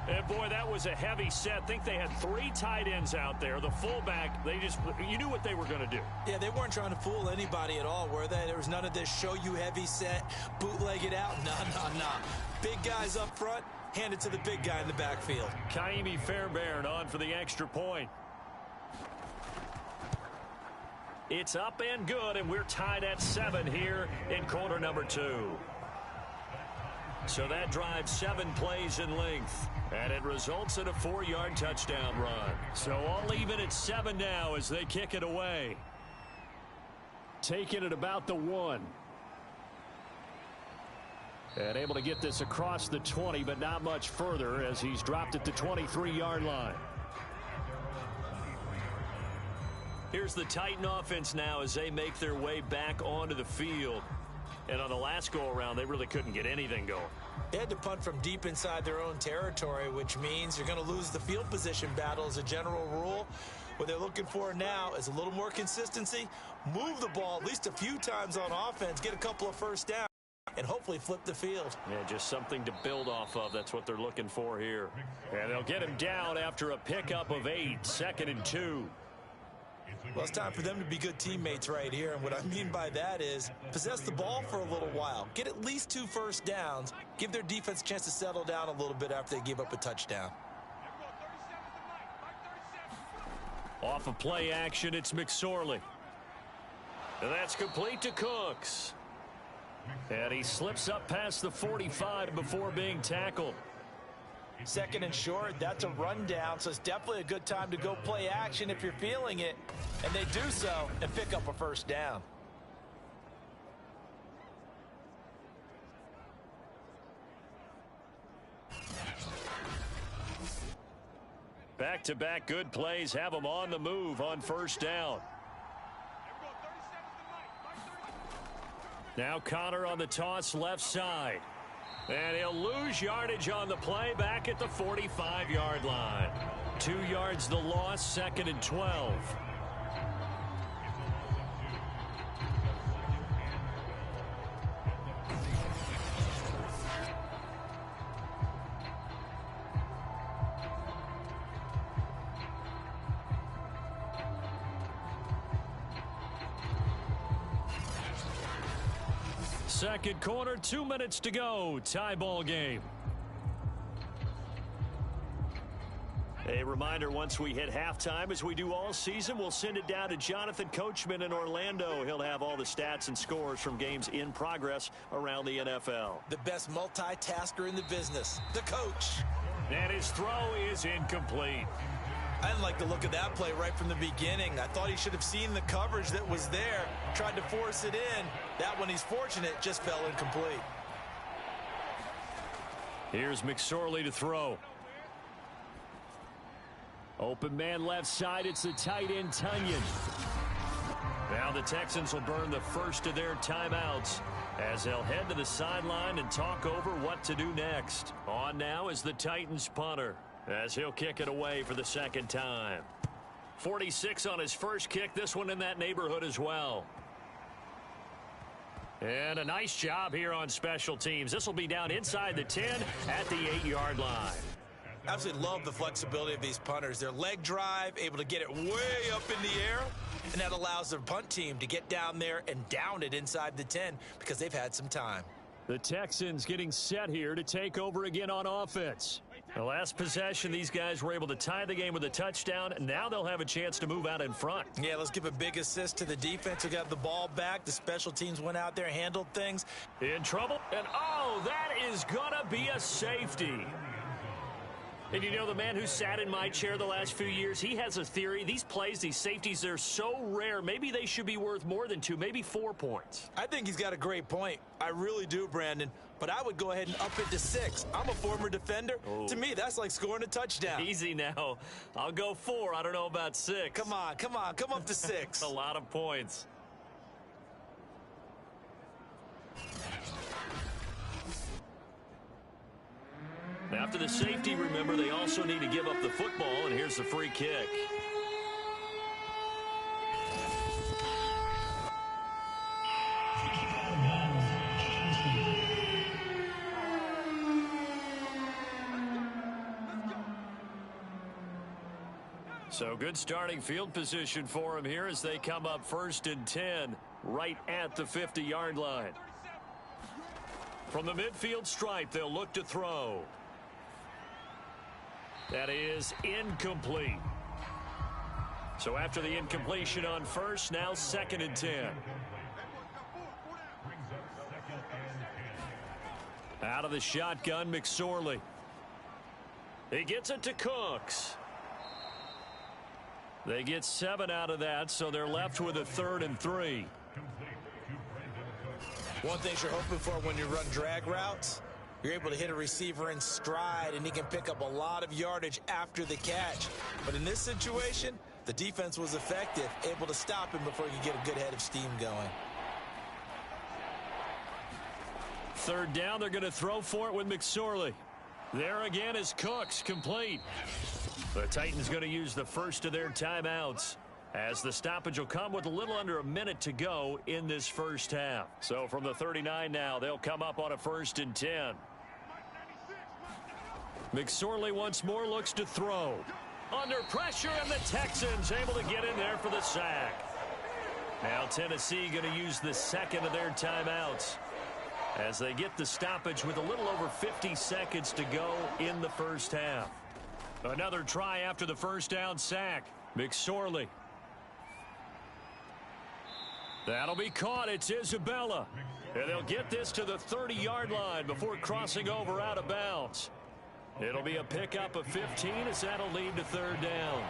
And boy, that was a heavy set. I think they had 3 tight ends out there. The fullback, you knew what they were going to do. Yeah, they weren't trying to fool anybody at all, were they? There was none of this show you heavy set, bootleg it out. No. Big guys up front, hand it to the big guy in the backfield. Kaimi Fairbairn on for the extra point. It's up and good, and we're tied at 7 here in quarter number 2. So that drives 7 plays in length, and it results in a 4-yard touchdown run. So all even at 7 now as they kick it away. Taking it about the 1. And able to get this across the 20, but not much further as he's dropped at the 23-yard line. Here's the Titan offense now as they make their way back onto the field. And on the last go-around, they really couldn't get anything going. They had to punt from deep inside their own territory, which means you're going to lose the field position battle as a general rule. What they're looking for now is a little more consistency, move the ball at least a few times on offense, get a couple of first downs, and hopefully flip the field. Yeah, just something to build off of. That's what they're looking for here. And they'll get him down after a pickup of 8, 2nd and 2. Well, it's time for them to be good teammates right here, and what I mean by that is possess the ball for a little while, get at least 2 first downs, give their defense a chance to settle down a little bit after they give up a touchdown. Off of play action, it's McSorley. And that's complete to Cooks. And he slips up past the 45 before being tackled. 2nd and short, that's a rundown, so it's definitely a good time to go play action if you're feeling it. And they do so and pick up a first down. Back-to-back good plays have them on the move on first down. Now Connor on the toss left side. And he'll lose yardage on the play back at the 45-yard line. 2 yards the loss, 2nd and 12. Second quarter, 2 minutes to go. Tie ball game. A reminder, once we hit halftime, as we do all season, we'll send it down to Jonathan Coachman in Orlando. He'll have all the stats and scores from games in progress around the NFL. The best multitasker in the business, the coach. And his throw is incomplete. I didn't like the look of that play right from the beginning. I thought he should have seen the coverage that was there, tried to force it in. That one, he's fortunate, just fell incomplete. Here's McSorley to throw. Open man left side, it's the tight end Tunyon. Now the Texans will burn the first of their timeouts as they'll head to the sideline and talk over what to do next. On now is the Titans punter, as he'll kick it away for the second time. 46 on his first kick, this one in that neighborhood as well. And a nice job here on special teams. This will be down inside the 10 at the 8-yard line. Absolutely love the flexibility of these punters. Their leg drive, able to get it way up in the air, and that allows their punt team to get down there and down it inside the 10 because they've had some time. The Texans getting set here to take over again on offense. The last possession, these guys were able to tie the game with a touchdown. Now they'll have a chance to move out in front. Yeah, let's give a big assist to the defense who got the ball back. The special teams went out there, handled things. In trouble. And, oh, that is going to be a safety. And you know, the man who sat in my chair the last few years, he has a theory. These plays, these safeties, they're so rare. Maybe they should be worth more than 2, maybe 4 points. I think he's got a great point. I really do, Brandon. But I would go ahead and up it to 6. I'm a former defender. Oh. To me, that's like scoring a touchdown. Easy now. I'll go 4. I don't know about 6. Come on. Come up to 6. A lot of points. After the safety, remember, they also need to give up the football, and here's the free kick. So good starting field position for them here as they come up 1st and 10 right at the 50-yard line. From the midfield stripe, they'll look to throw. That is incomplete. So after the incompletion on first, now 2nd and 10. Out of the shotgun, McSorley. He gets it to Cooks. They get 7 out of that, so they're left with a 3rd and 3. One thing you're hoping for when you run drag routes, you're able to hit a receiver in stride, and he can pick up a lot of yardage after the catch. But in this situation, The defense was effective, able to stop him before he could get a good head of steam going. Third down, they're going to throw for it with McSorley. There again is Cooks, complete. The Titans going to use the first of their timeouts, as the stoppage will come with a little under a minute to go in this first half. So from the 39 now, they'll come up on a 1st and 10. McSorley once more looks to throw. Under pressure, and the Texans able to get in there for the sack. Now Tennessee going to use the second of their timeouts, as they get the stoppage with a little over 50 seconds to go in the first half. Another try after the first down sack. McSorley. That'll be caught. It's Isabella. And they'll get this to the 30-yard line before crossing over out of bounds. It'll be a pickup of 15 as that'll lead to third down.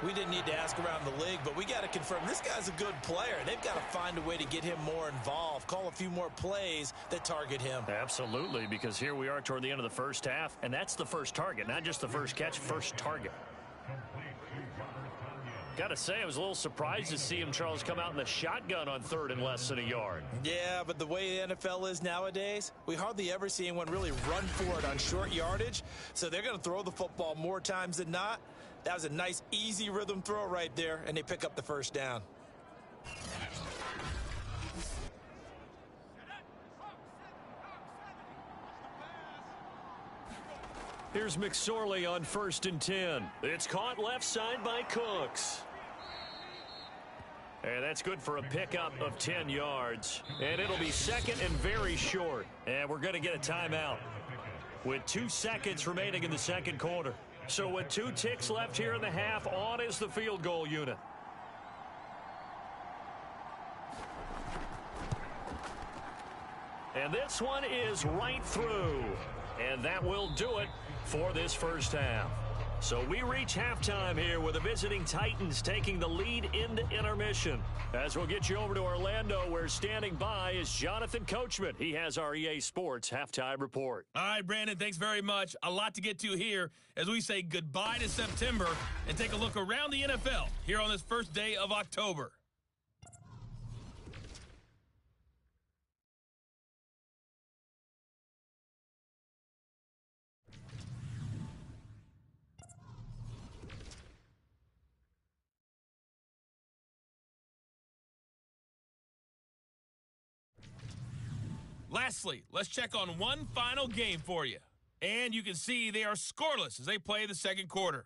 We didn't need to ask around the league, but we got to confirm this guy's a good player. They've got to find a way to get him more involved, call a few more plays that target him. Absolutely, because here we are toward the end of the first half, and that's the first target, not just the first catch, first target. Got to say, I was a little surprised to see him, Charles, come out in the shotgun on third and less than a yard. Yeah, but the way the NFL is nowadays, we hardly ever see anyone really run for it on short yardage, so they're going to throw the football more times than not. That was a nice, easy rhythm throw right there, and they pick up the first down. Here's McSorley on 1st and 10. It's caught left side by Cooks. And that's good for a pickup of 10 yards. And it'll be second and very short. And we're going to get a timeout with 2 seconds remaining in the second quarter. So with 2 ticks left here in the half, on is the field goal unit. And this one is right through. And that will do it for this first half. So we reach halftime here with the visiting Titans taking the lead into intermission. As we'll get you over to Orlando, where standing by is Jonathan Coachman. He has our EA Sports halftime report. All right, Brandon, thanks very much. A lot to get to here as we say goodbye to September and take a look around the NFL here on this first day of October. Lastly, let's check on one final game for you. And you can see they are scoreless as they play the second quarter.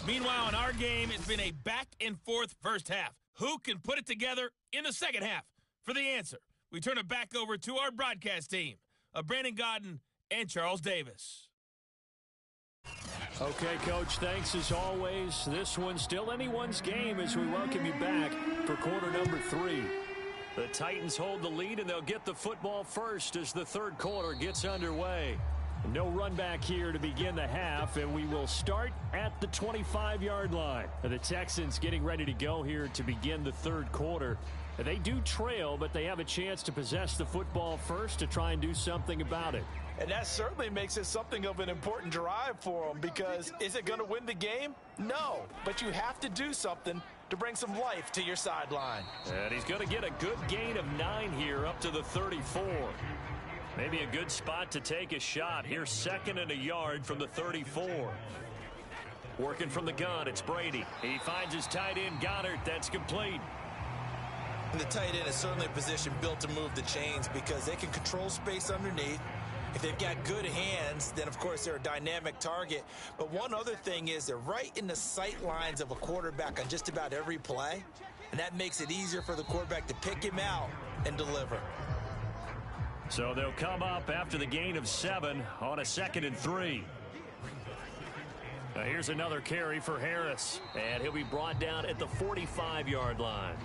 Meanwhile, in our game, it's been a back-and-forth first half. Who can put it together in the second half? For the answer, we turn it back over to our broadcast team of Brandon Godden and Charles Davis. Okay, Coach, thanks as always. This one's still anyone's game as we welcome you back for quarter number 3. The Titans hold the lead, and they'll get the football first as the third quarter gets underway. No run back here to begin the half, and we will start at the 25-yard line. The Texans getting ready to go here to begin the third quarter. They do trail, but they have a chance to possess the football first to try and do something about it. And that certainly makes it something of an important drive for them, because is it going to win the game? No, but you have to do something to bring some life to your sideline. And he's going to get a good gain of 9 here up to the 34. Maybe a good spot to take a shot. Here's second and a yard from the 34. Working from the gun, it's Brady. He finds his tight end, Goddard. That's complete. And the tight end is certainly a position built to move the chains because they can control space underneath. If they've got good hands, then, of course, they're a dynamic target. But one other thing is they're right in the sight lines of a quarterback on just about every play, and that makes it easier for the quarterback to pick him out and deliver. So they'll come up after the gain of 7 on a 2nd and 3. Now here's another carry for Harris, and he'll be brought down at the 45-yard line.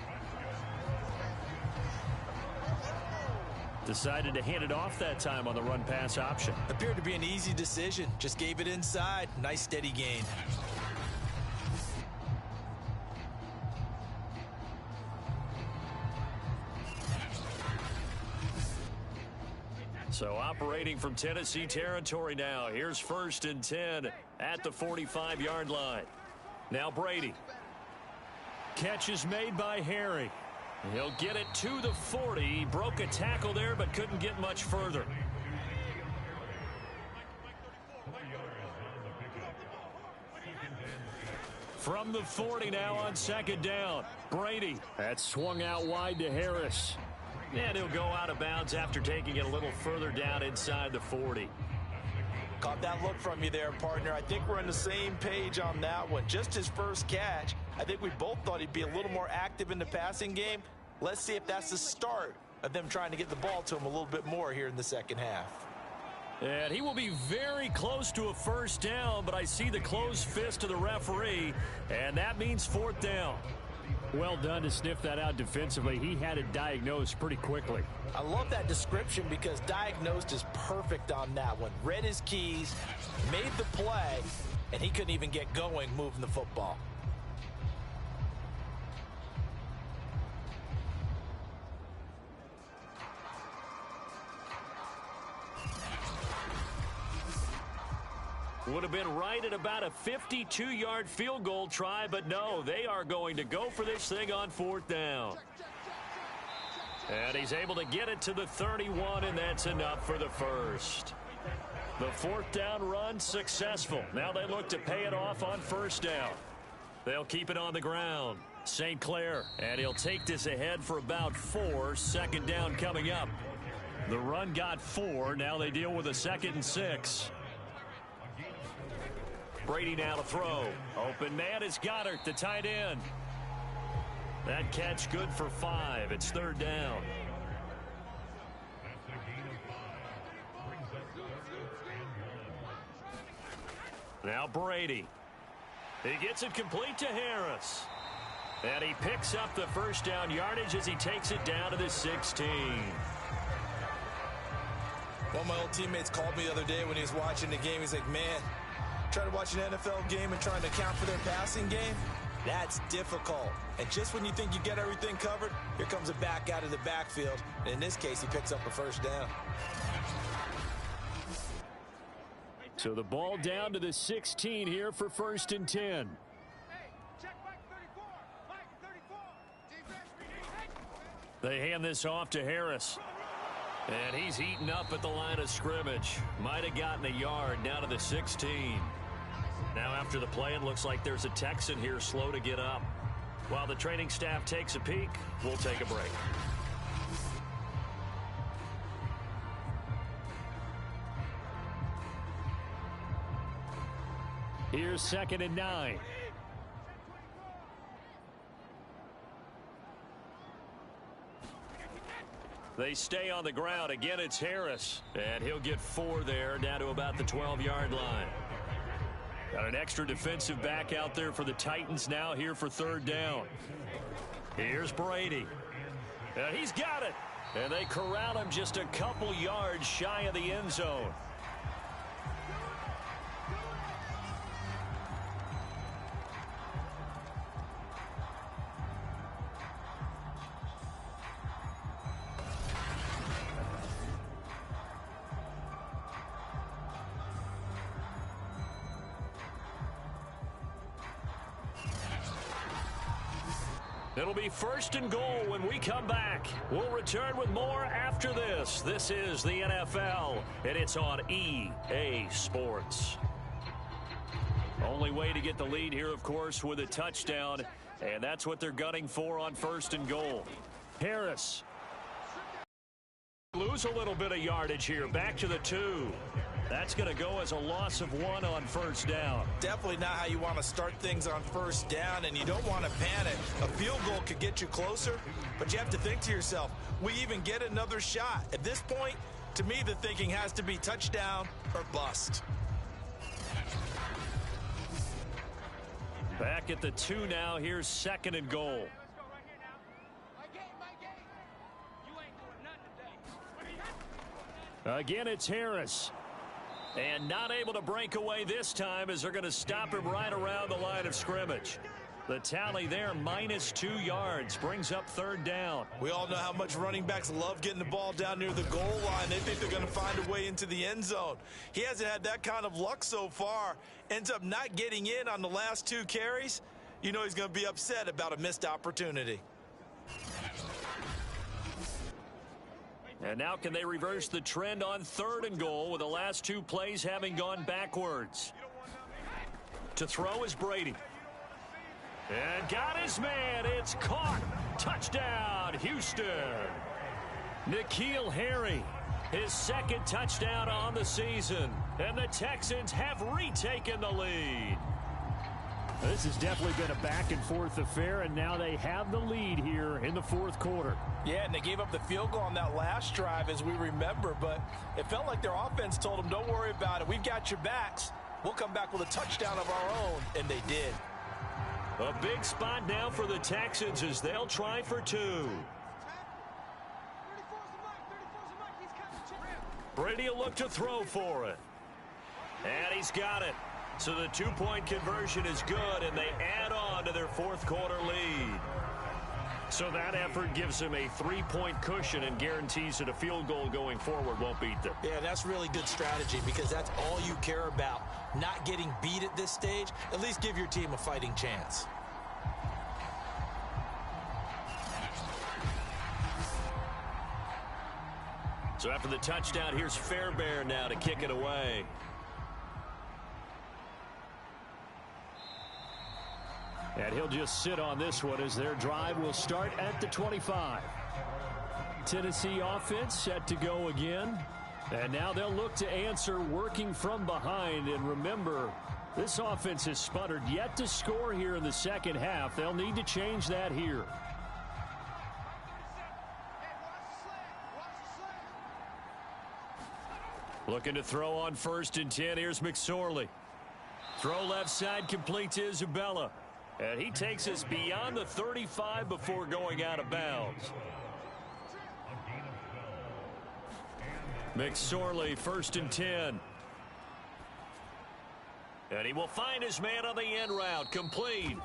Decided to hand it off that time on the run-pass option. Appeared to be an easy decision. Just gave it inside. Nice steady gain. So operating from Tennessee territory now. Here's 1st and 10 at the 45-yard line. Now Brady. Catch is made by Harry. He'll get it to the 40. He broke a tackle there but couldn't get much further. From the 40 now on 2nd down. Brady. That swung out wide to Harris. And he'll go out of bounds after taking it a little further down inside the 40. Caught that look from you there, partner. I think we're on the same page on that one. Just his first catch. I think we both thought he'd be a little more active in the passing game. Let's see if that's the start of them trying to get the ball to him a little bit more here in the second half. And he will be very close to a 1st down, but I see the closed fist of the referee, and that means 4th down. Well done to sniff that out defensively. He had it diagnosed pretty quickly. I love that description because diagnosed is perfect on that one. Read his keys, made the play, and he couldn't even get going moving the football. Would have been right at about a 52-yard field goal try, but no, they are going to go for this thing on 4th down. And he's able to get it to the 31, and that's enough for the first. The 4th down run successful. Now they look to pay it off on 1st down. They'll keep it on the ground. St. Clair, and he'll take this ahead for about 4. 2nd down coming up. The run got 4. Now they deal with a 2nd and 6. Brady now to throw. Open man is Goddard, the tight end. That catch good for 5. It's 3rd down. Now Brady. He gets it complete to Harris. And he picks up the 1st down yardage as he takes it down to the 16. One of my old teammates called me the other day when he was watching the game. He's like, man, trying to watch an NFL game and trying to account for their passing game, that's difficult. And just when you think you get everything covered, here comes a back out of the backfield. And in this case, he picks up a 1st down. So the ball down to the 16 here for 1st and 10. Hey, check Mike 34. Mike 34. They hand this off to Harris. And he's eaten up at the line of scrimmage. Might have gotten a yard down to the 16. Now after the play, it looks like there's a Texan here slow to get up. While the training staff takes a peek, we'll take a break. Here's 2nd and 9. They stay on the ground. Again, it's Harris. And he'll get 4 there, down to about the 12-yard line. Got an extra defensive back out there for the Titans now here for 3rd down. Here's Brady. And he's got it. And they corral him just a couple yards shy of the end zone. It'll be 1st and goal when we come back. We'll return with more after this. This is the NFL, and it's on EA Sports. Only way to get the lead here, of course, with a touchdown, and that's what they're gunning for on 1st and goal. Harris. Lose a little bit of yardage here. Back to the 2. That's going to go as a loss of 1 on 1st down. Definitely not how you want to start things on 1st down, and you don't want to panic. A field goal could get you closer, but you have to think to yourself, we even get another shot. At this point, to me, the thinking has to be touchdown or bust. Back at the 2 now. Here's 2nd and goal. Let's go right here now. My game. You ain't doing nothing today. Again, it's Harris. And not able to break away this time as they're going to stop him right around the line of scrimmage. The tally there, -2 yards, brings up 3rd down. We all know how much running backs love getting the ball down near the goal line. They think they're going to find a way into the end zone. He hasn't had that kind of luck so far. Ends up not getting in on the last 2 carries. You know he's going to be upset about a missed opportunity. And now can they reverse the trend on 3rd and goal with the last 2 plays having gone backwards? To throw is Brady. And got his man. It's caught. Touchdown, Houston. N'Keal Harry, his 2nd touchdown on the season. And the Texans have retaken the lead. This has definitely been a back-and-forth affair, and now they have the lead here in the 4th quarter. Yeah, and they gave up the field goal on that last drive, as we remember, but it felt like their offense told them, don't worry about it. We've got your backs. We'll come back with a touchdown of our own, and they did. A big spot now for the Texans as they'll try for 2. Brady will look to throw for it. And he's got it. So the 2-point conversion is good, and they add on to their 4th quarter lead. So that effort gives them a 3-point cushion and guarantees that a field goal going forward won't beat them. Yeah, that's really good strategy because that's all you care about. Not getting beat at this stage. At least give your team a fighting chance. So after the touchdown, here's Fairbairn now to kick it away. And he'll just sit on this one as their drive will start at the 25. Tennessee offense set to go again. And now they'll look to answer working from behind. And remember, this offense has sputtered yet to score here in the 2nd half. They'll need to change that here. Looking to throw on 1st and 10. Here's McSorley. Throw left side complete to Isabella. And he takes us beyond the 35 before going out of bounds. McSorley, 1st and 10. And he will find his man on the end route, complete.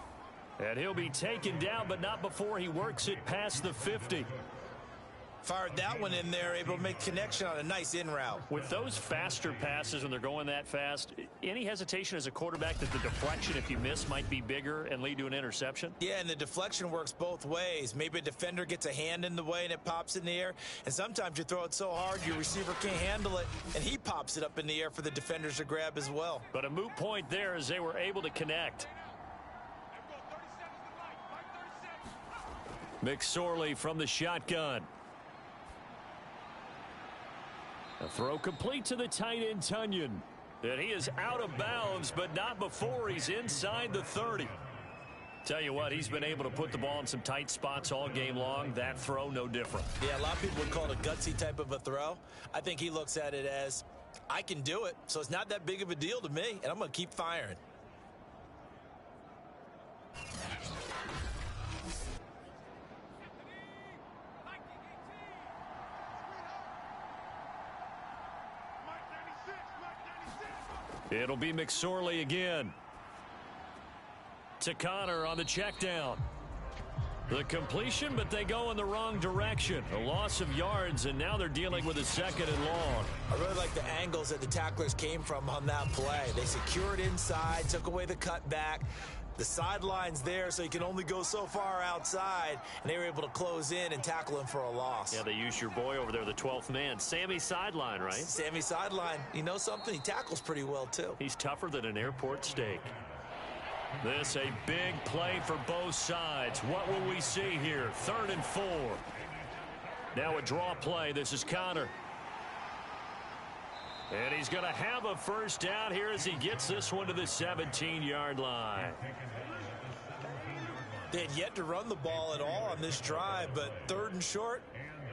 And he'll be taken down, but not before he works it past the 50. Fired that one in there, able to make connection on a nice in route. With those faster passes when they're going that fast, any hesitation as a quarterback that the deflection, if you miss, might be bigger and lead to an interception? Yeah, and the deflection works both ways. Maybe a defender gets a hand in the way and it pops in the air. And sometimes you throw it so hard your receiver can't handle it, and he pops it up in the air for the defenders to grab as well. But a moot point there as they were able to connect. McSorley from the shotgun. A throw complete to the tight end, Tunyon. And he is out of bounds, but not before he's inside the 30. Tell you what, he's been able to put the ball in some tight spots all game long. That throw, no different. Yeah, a lot of people would call it a gutsy type of a throw. I think he looks at it as, I can do it, so it's not that big of a deal to me, and I'm going to keep firing. It'll be McSorley again. To Connor on the check down. The completion, but they go in the wrong direction. A loss of yards, and now they're dealing with a 2nd and long. I really like the angles that the tacklers came from on that play. They secured inside, took away the cutback. The sideline's there, so you can only go so far outside, and they were able to close in and tackle him for a loss. Yeah, they used your boy over there, the 12th man. Sammy Sideline, right? Sammy Sideline. You know something? He tackles pretty well, too. He's tougher than an airport steak. This a big play for both sides. What will we see here? 3rd and 4. Now a draw play. This is Connor. And he's going to have a first down here as he gets this one to the 17-yard line. They had yet to run the ball at all on this drive, but 3rd and short,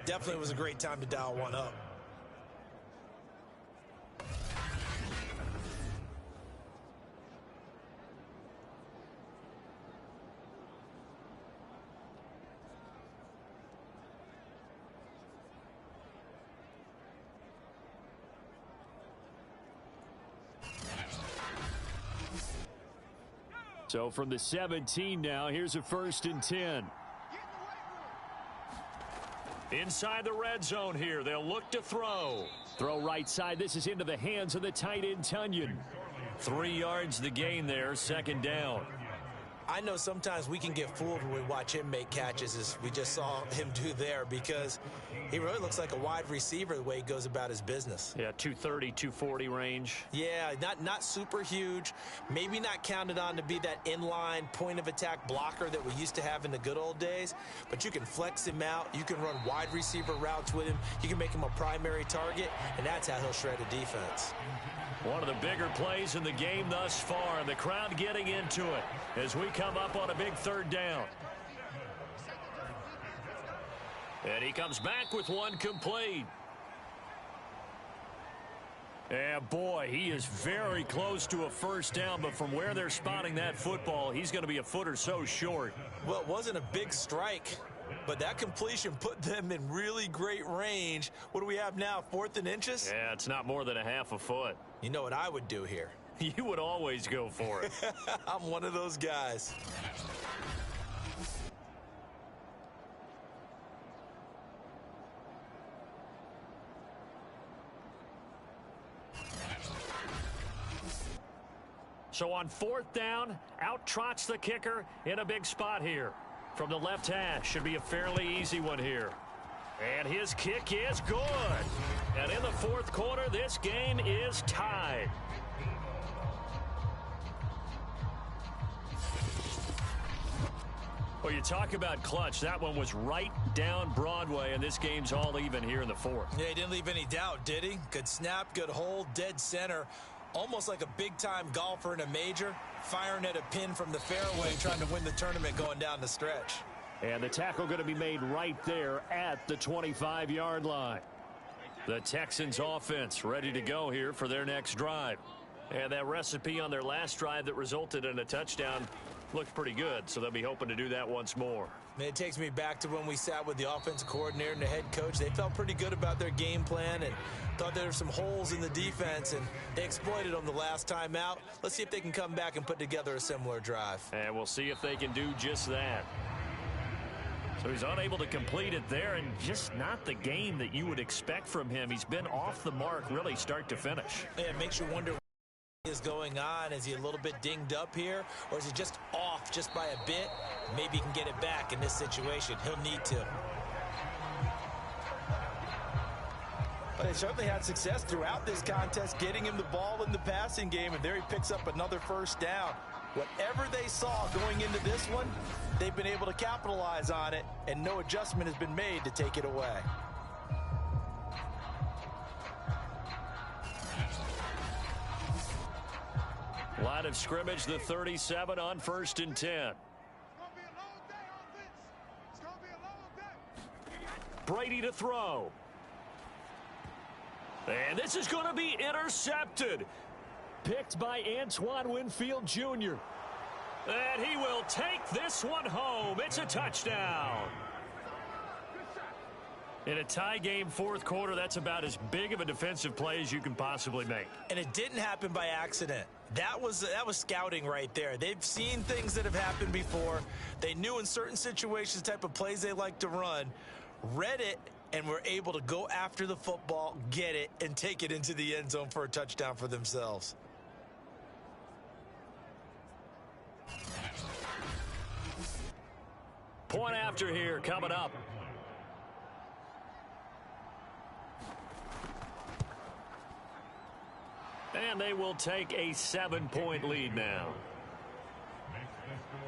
definitely was a great time to dial one up. So from the 17 now, here's a 1st and 10. Inside the red zone here, they'll look to throw. Throw right side. This is into the hands of the tight end, Tunyon. 3 yards the gain there, 2nd down. I know sometimes we can get fooled when we watch him make catches, as we just saw him do there, because he really looks like a wide receiver the way he goes about his business. Yeah, 230, 240 range. Yeah, not super huge. Maybe not counted on to be that inline point-of-attack blocker that we used to have in the good old days, but you can flex him out. You can run wide receiver routes with him. You can make him a primary target, and that's how he'll shred a defense. One of the bigger plays in the game thus far, and the crowd getting into it as we come up on a big 3rd down. And he comes back with one complete. And boy, he is very close to a 1st down, but from where they're spotting that football, he's going to be a foot or so short. Well, it wasn't a big strike, but that completion put them in really great range. What do we have now, 4th and inches? Yeah, it's not more than a half a foot. You know what I would do here? You would always go for it. I'm one of those guys. So on 4th down, out trots the kicker in a big spot here. From the left hash, should be a fairly easy one here. And his kick is good. And in the 4th quarter, this game is tied. Well, you talk about clutch. That one was right down Broadway, and this game's all even here in the 4th. Yeah, he didn't leave any doubt, did he? Good snap, good hold, dead center. Almost like a big-time golfer in a major, firing at a pin from the fairway, trying to win the tournament going down the stretch. And the tackle going to be made right there at the 25-yard line. The Texans offense ready to go here for their next drive. And that recipe on their last drive that resulted in a touchdown looked pretty good, so they'll be hoping to do that once more. Man, it takes me back to when we sat with the offensive coordinator and the head coach. They felt pretty good about their game plan and thought there were some holes in the defense, and they exploited them the last time out. Let's see if they can come back and put together a similar drive. And we'll see if they can do just that. So he's unable to complete it there, and just not the game that you would expect from him. He's been off the mark really start to finish. Yeah, it makes you wonder what is going on. Is he a little bit dinged up here, or is he just off just by a bit? Maybe he can get it back in this situation. He'll need to. But they certainly had success throughout this contest, getting him the ball in the passing game, and there he picks up another 1st down. Whatever they saw going into this one, they've been able to capitalize on it, and no adjustment has been made to take it away. Line of scrimmage, the 37 on 1st and 10. Brady to throw. And this is going to be intercepted. Picked by Antoine Winfield Jr. And he will take this one home. It's a touchdown. In a tie game 4th quarter, that's about as big of a defensive play as you can possibly make. And it didn't happen by accident. That was scouting right there. They've seen things that have happened before. They knew in certain situations the type of plays they like to run, read it, and were able to go after the football, get it, and take it into the end zone for a touchdown for themselves. Point after here coming up. And they will take a 7-point lead now.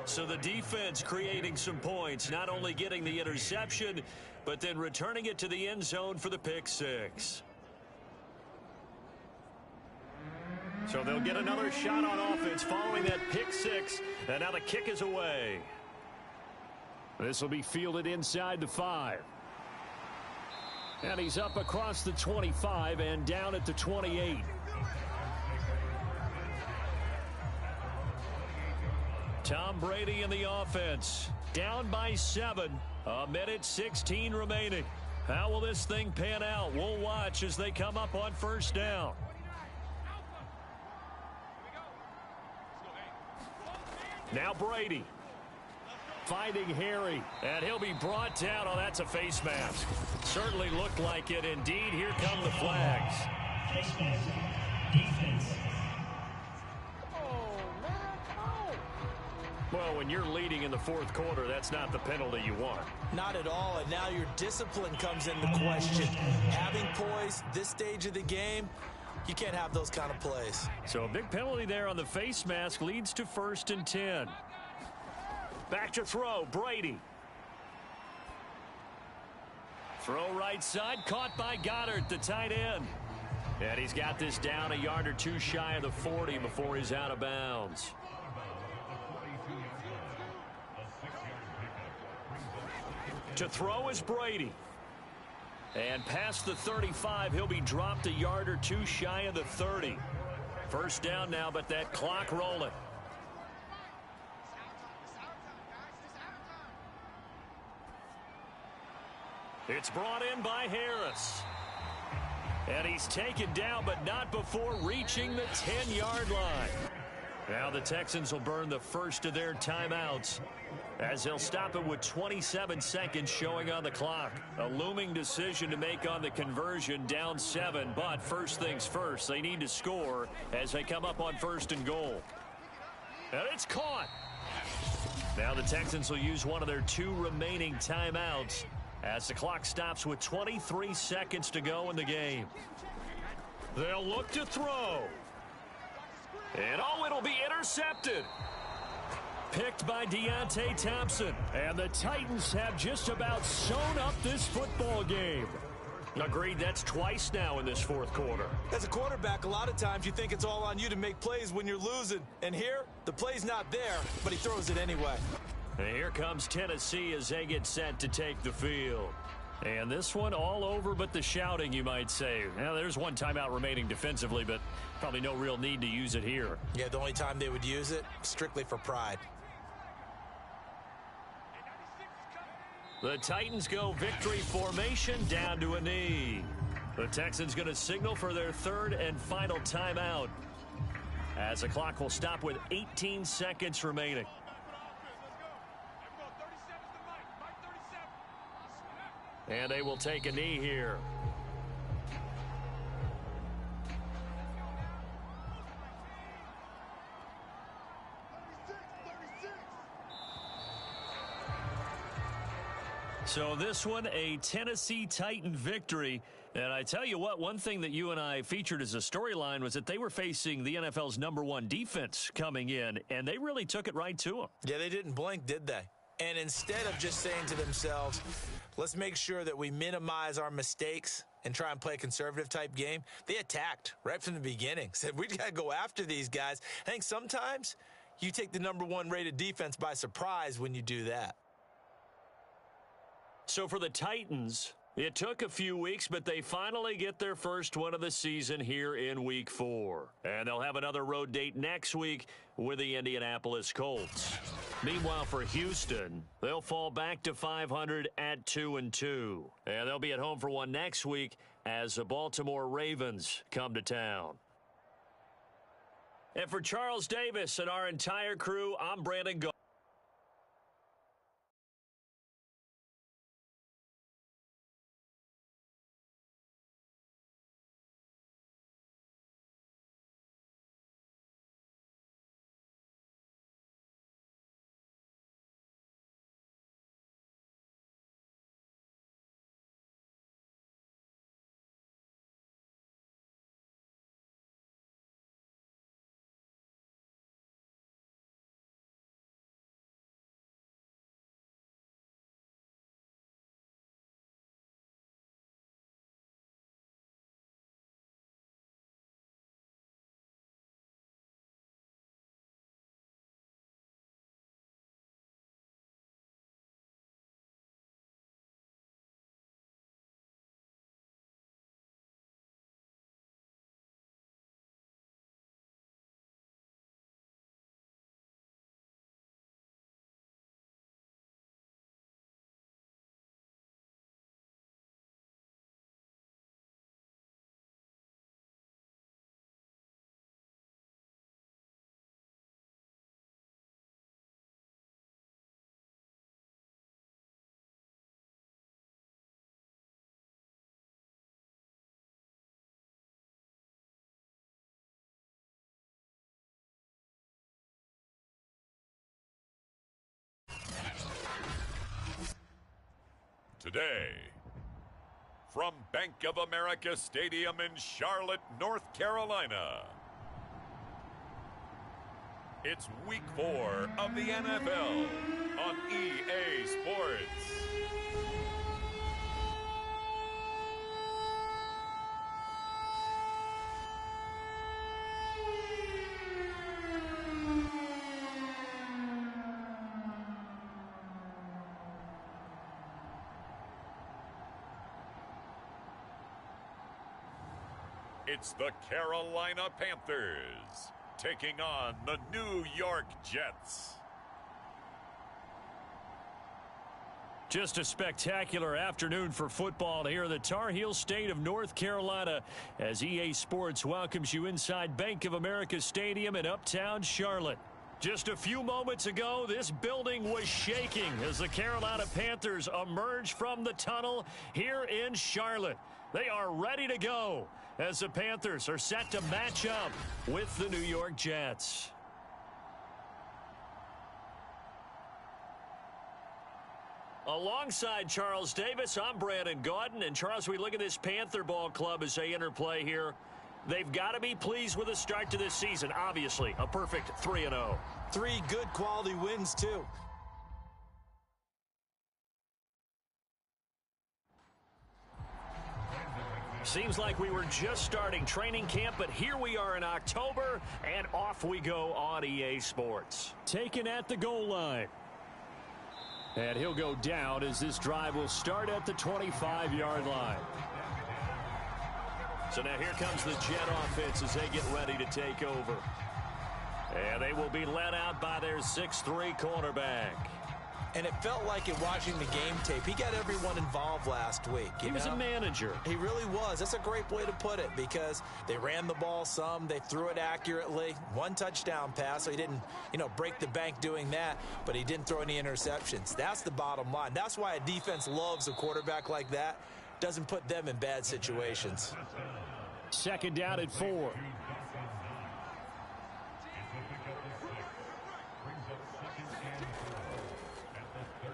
So the defense creating some points, not only getting the interception, but then returning it to the end zone for the pick 6. So they'll get another shot on offense following that pick 6, and now the kick is away. This will be fielded inside the 5. And he's up across the 25 and down at the 28. Tom Brady in the offense, down by 7, 1:16 remaining. How will this thing pan out? We'll watch as they come up on 1st down. Now Brady. Finding Harry. And he'll be brought down. Oh, that's a face mask. Certainly looked like it. Indeed, here come the flags. Face mask. Defense. Well, when you're leading in the fourth quarter, that's not the penalty you want. Not at all, and now your discipline comes into question. Having poise this stage of the game, you can't have those kind of plays. So a big penalty there on the face mask leads to 1st and 10. Back to throw, Brady. Throw right side, caught by Goddard, the tight end. And he's got this down a yard or two shy of the 40 before he's out of bounds. To throw is Brady. And past the 35, he'll be dropped a yard or two shy of the 30. First down now, but that clock rolling. It's brought in by Harris. And he's taken down, but not before reaching the 10-yard line. Now the Texans will burn the first of their timeouts as they'll stop it with 27 seconds showing on the clock. A looming decision to make on the conversion, down 7. But first things first, they need to score as they come up on 1st and goal. And it's caught. Now the Texans will use one of their 2 remaining timeouts as the clock stops with 23 seconds to go in the game. They'll look to throw. And oh, it'll be intercepted. Picked by Deontay Thompson. And the Titans have just about sewn up this football game. Agreed, that's twice now in this fourth quarter. As a quarterback, a lot of times you think it's all on you to make plays when you're losing. And here, the play's not there, but he throws it anyway. And here comes Tennessee as they get set to take the field. And this one all over but the shouting, you might say. Now, there's one timeout remaining defensively, but probably no real need to use it here. Yeah, the only time they would use it, strictly for pride. The Titans go victory formation down to a knee. The Texans going to signal for their 3rd and final timeout as the clock will stop with 18 seconds remaining. And they will take a knee here. So this one, a Tennessee Titan victory. And I tell you what, one thing that you and I featured as a storyline was that they were facing the NFL's #1 defense coming in, and they really took it right to them. Yeah, they didn't blink, did they? And instead of just saying to themselves, let's make sure that we minimize our mistakes and try and play a conservative type game, they attacked right from the beginning. Said, we got to go after these guys. I think sometimes you take the #1 rated defense by surprise when you do that. So for the Titans, it took a few weeks, but they finally get their first win of the season here in Week 4. And they'll have another road date next week with the Indianapolis Colts. Meanwhile, for Houston, they'll fall back to 500 at 2-2. And they'll be at home for one next week as the Baltimore Ravens come to town. And for Charles Davis and our entire crew, I'm Brandon Gaudin. day. From Bank of America Stadium in Charlotte, North Carolina, it's Week 4 of the NFL on EA Sports. It's the Carolina Panthers taking on the New York Jets. Just a spectacular afternoon for football here in the Tar Heel state of North Carolina as EA Sports welcomes you inside Bank of America Stadium in Uptown Charlotte. Just a few moments ago, this building was shaking as the Carolina Panthers emerge from the tunnel here in Charlotte. They are ready to go as the Panthers are set to match up with the New York Jets. Alongside Charles Davis, I'm Brandon Gaudin. And Charles, we look at this Panther ball club as they interplay here. They've got to be pleased with the start to this season. Obviously, a perfect 3-0. 3 good quality wins, too. Seems like we were just starting training camp, but here we are in October, and off we go on EA Sports. Taken at the goal line. And he'll go down as this drive will start at the 25-yard line. So now here comes the Jet offense as they get ready to take over. And they will be led out by their 6'3" cornerback. And it felt like in watching the game tape, he got everyone involved last week. He was a manager. He really was. That's a great way to put it because they ran the ball some. They threw it accurately. 1 touchdown pass, so he didn't, break the bank doing that, but he didn't throw any interceptions. That's the bottom line. That's why a defense loves a quarterback like that. Doesn't put them in bad situations. 2nd down and 4.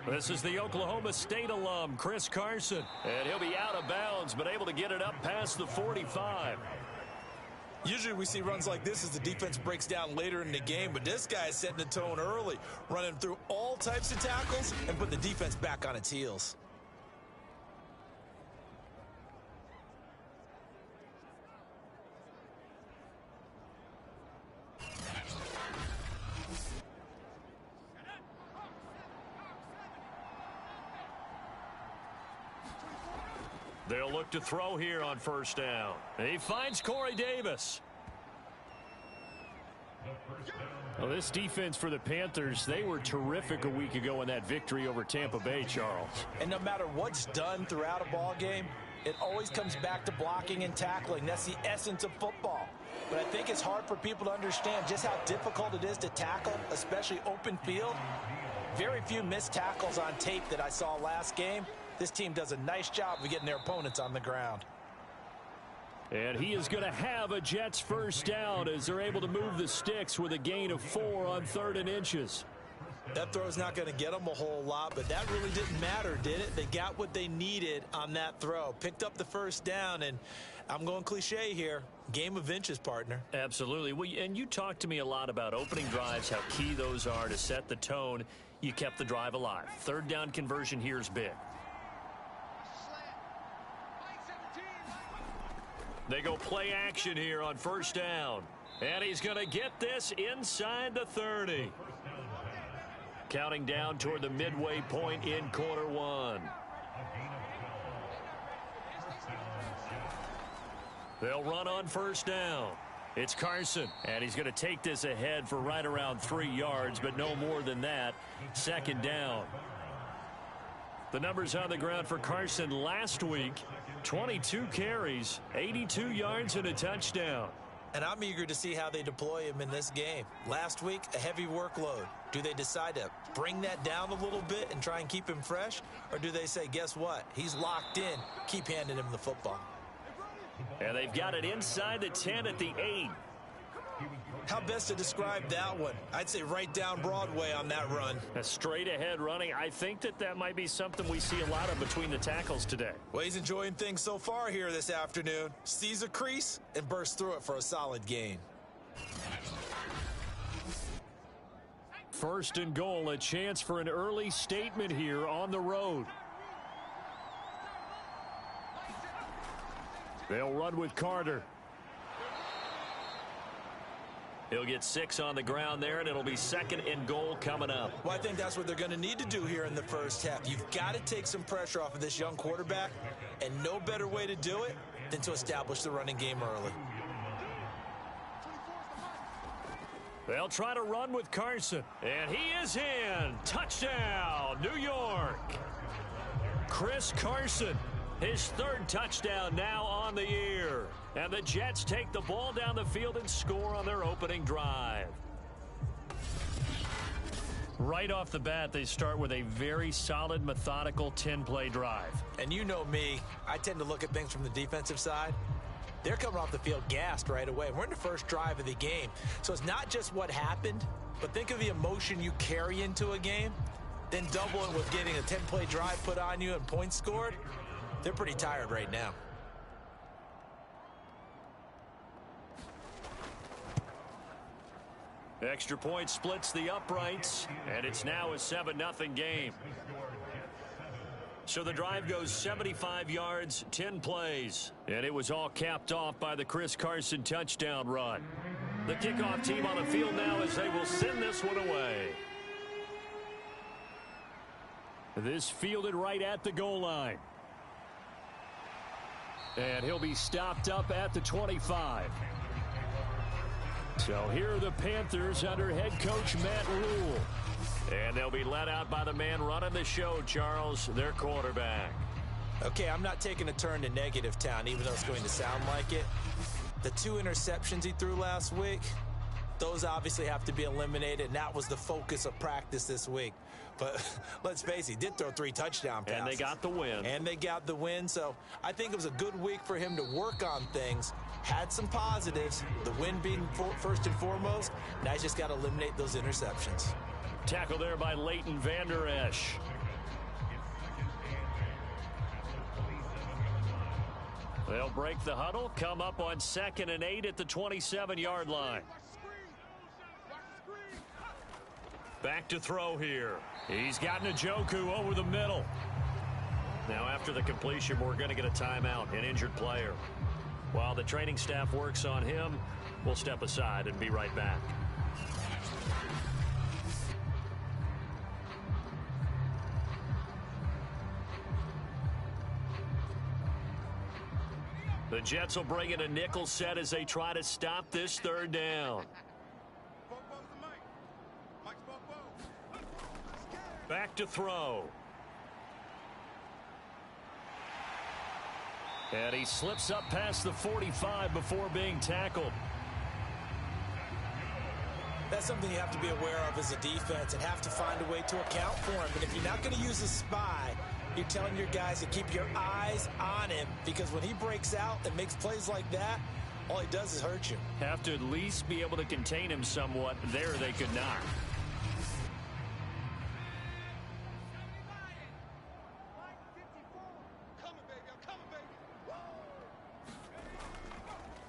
This is the Oklahoma State alum, Chris Carson. And he'll be out of bounds, but able to get it up past the 45. Usually we see runs like this as the defense breaks down later in the game, but this guy is setting the tone early, running through all types of tackles and put the defense back on its heels. They'll look to throw here on 1st down. He finds Corey Davis. Well, this defense for the Panthers, they were terrific a week ago in that victory over Tampa Bay, Charles. And no matter what's done throughout a ball game, it always comes back to blocking and tackling. That's the essence of football. But I think it's hard for people to understand just how difficult it is to tackle, especially open field. Very few missed tackles on tape that I saw last game. This team does a nice job of getting their opponents on the ground. And he is going to have a Jets 1st down as they're able to move the sticks with a gain of 4 on 3rd and inches. That throw's not going to get them a whole lot, but that really didn't matter, did it? They got what they needed on that throw. Picked up the 1st down, and I'm going cliche here. Game of inches, partner. Absolutely. Well, and you talked to me a lot about opening drives, how key those are to set the tone. You kept the drive alive. 3rd down conversion here is big. They go play action here on 1st down. And he's going to get this inside the 30. Counting down toward the midway point in quarter 1. They'll run on 1st down. It's Carson, and he's going to take this ahead for right around 3 yards, but no more than that. 2nd down. The numbers on the ground for Carson last week. 22 carries, 82 yards, and a touchdown. And I'm eager to see how they deploy him in this game. Last week, a heavy workload. Do they decide to bring that down a little bit and try and keep him fresh? Or do they say, guess what? He's locked in. Keep handing him the football. And they've got it inside the 10 at the 8. How best to describe that one? I'd say right down Broadway on that run. A straight-ahead running. I think that might be something we see a lot of between the tackles today. Well, he's enjoying things so far here this afternoon. Sees a crease and bursts through it for a solid gain. First and goal, a chance for an early statement here on the road. They'll run with Carter. He'll get 6 on the ground there, and it'll be second and goal coming up. Well, I think that's what they're going to need to do here in the first half. You've got to take some pressure off of this young quarterback, and no better way to do it than to establish the running game early. They'll try to run with Carson, and he is in. Touchdown, New York. Chris Carson, his 3rd touchdown now on the year. And the Jets take the ball down the field and score on their opening drive. Right off the bat, they start with a very solid, methodical 10-play drive. And you know me, I tend to look at things from the defensive side. They're coming off the field gassed right away. We're in the first drive of the game. So it's not just what happened, but think of the emotion you carry into a game, then double it with getting a 10-play drive put on you and points scored. They're pretty tired right now. Extra point splits the uprights, and it's now a 7-0 game. So the drive goes 75 yards, 10 plays, and it was all capped off by the Chris Carson touchdown run. The kickoff team on the field now as they will send this one away. This fielded right at the goal line. And he'll be stopped up at the 25. So here are the Panthers under head coach Matt Rule. And they'll be led out by the man running the show, Charles, their quarterback. Okay, I'm not taking a turn to negative town, even though it's going to sound like it. The 2 interceptions he threw last week, those obviously have to be eliminated, and that was the focus of practice this week. But let's face it, he did throw 3 touchdown passes. And they got the win. And they got the win, so I think it was a good week for him to work on things. Had some positives, the win being first and foremost. Now he's just got to eliminate those interceptions. Tackle there by Leighton Vander Esch. They'll break the huddle, come up on 2nd and 8 at the 27-yard line. Back to throw here. He's got Njoku over the middle. Now after the completion, we're going to get a timeout, an injured player. While the training staff works on him, we'll step aside and be right back. The Jets will bring in a nickel set as they try to stop this 3rd down. Back to throw. And he slips up past the 45 before being tackled. That's something you have to be aware of as a defense and have to find a way to account for him. And if you're not going to use a spy, you're telling your guys to keep your eyes on him, because when he breaks out and makes plays like that, all he does is hurt you. Have to at least be able to contain him somewhat. There they could not.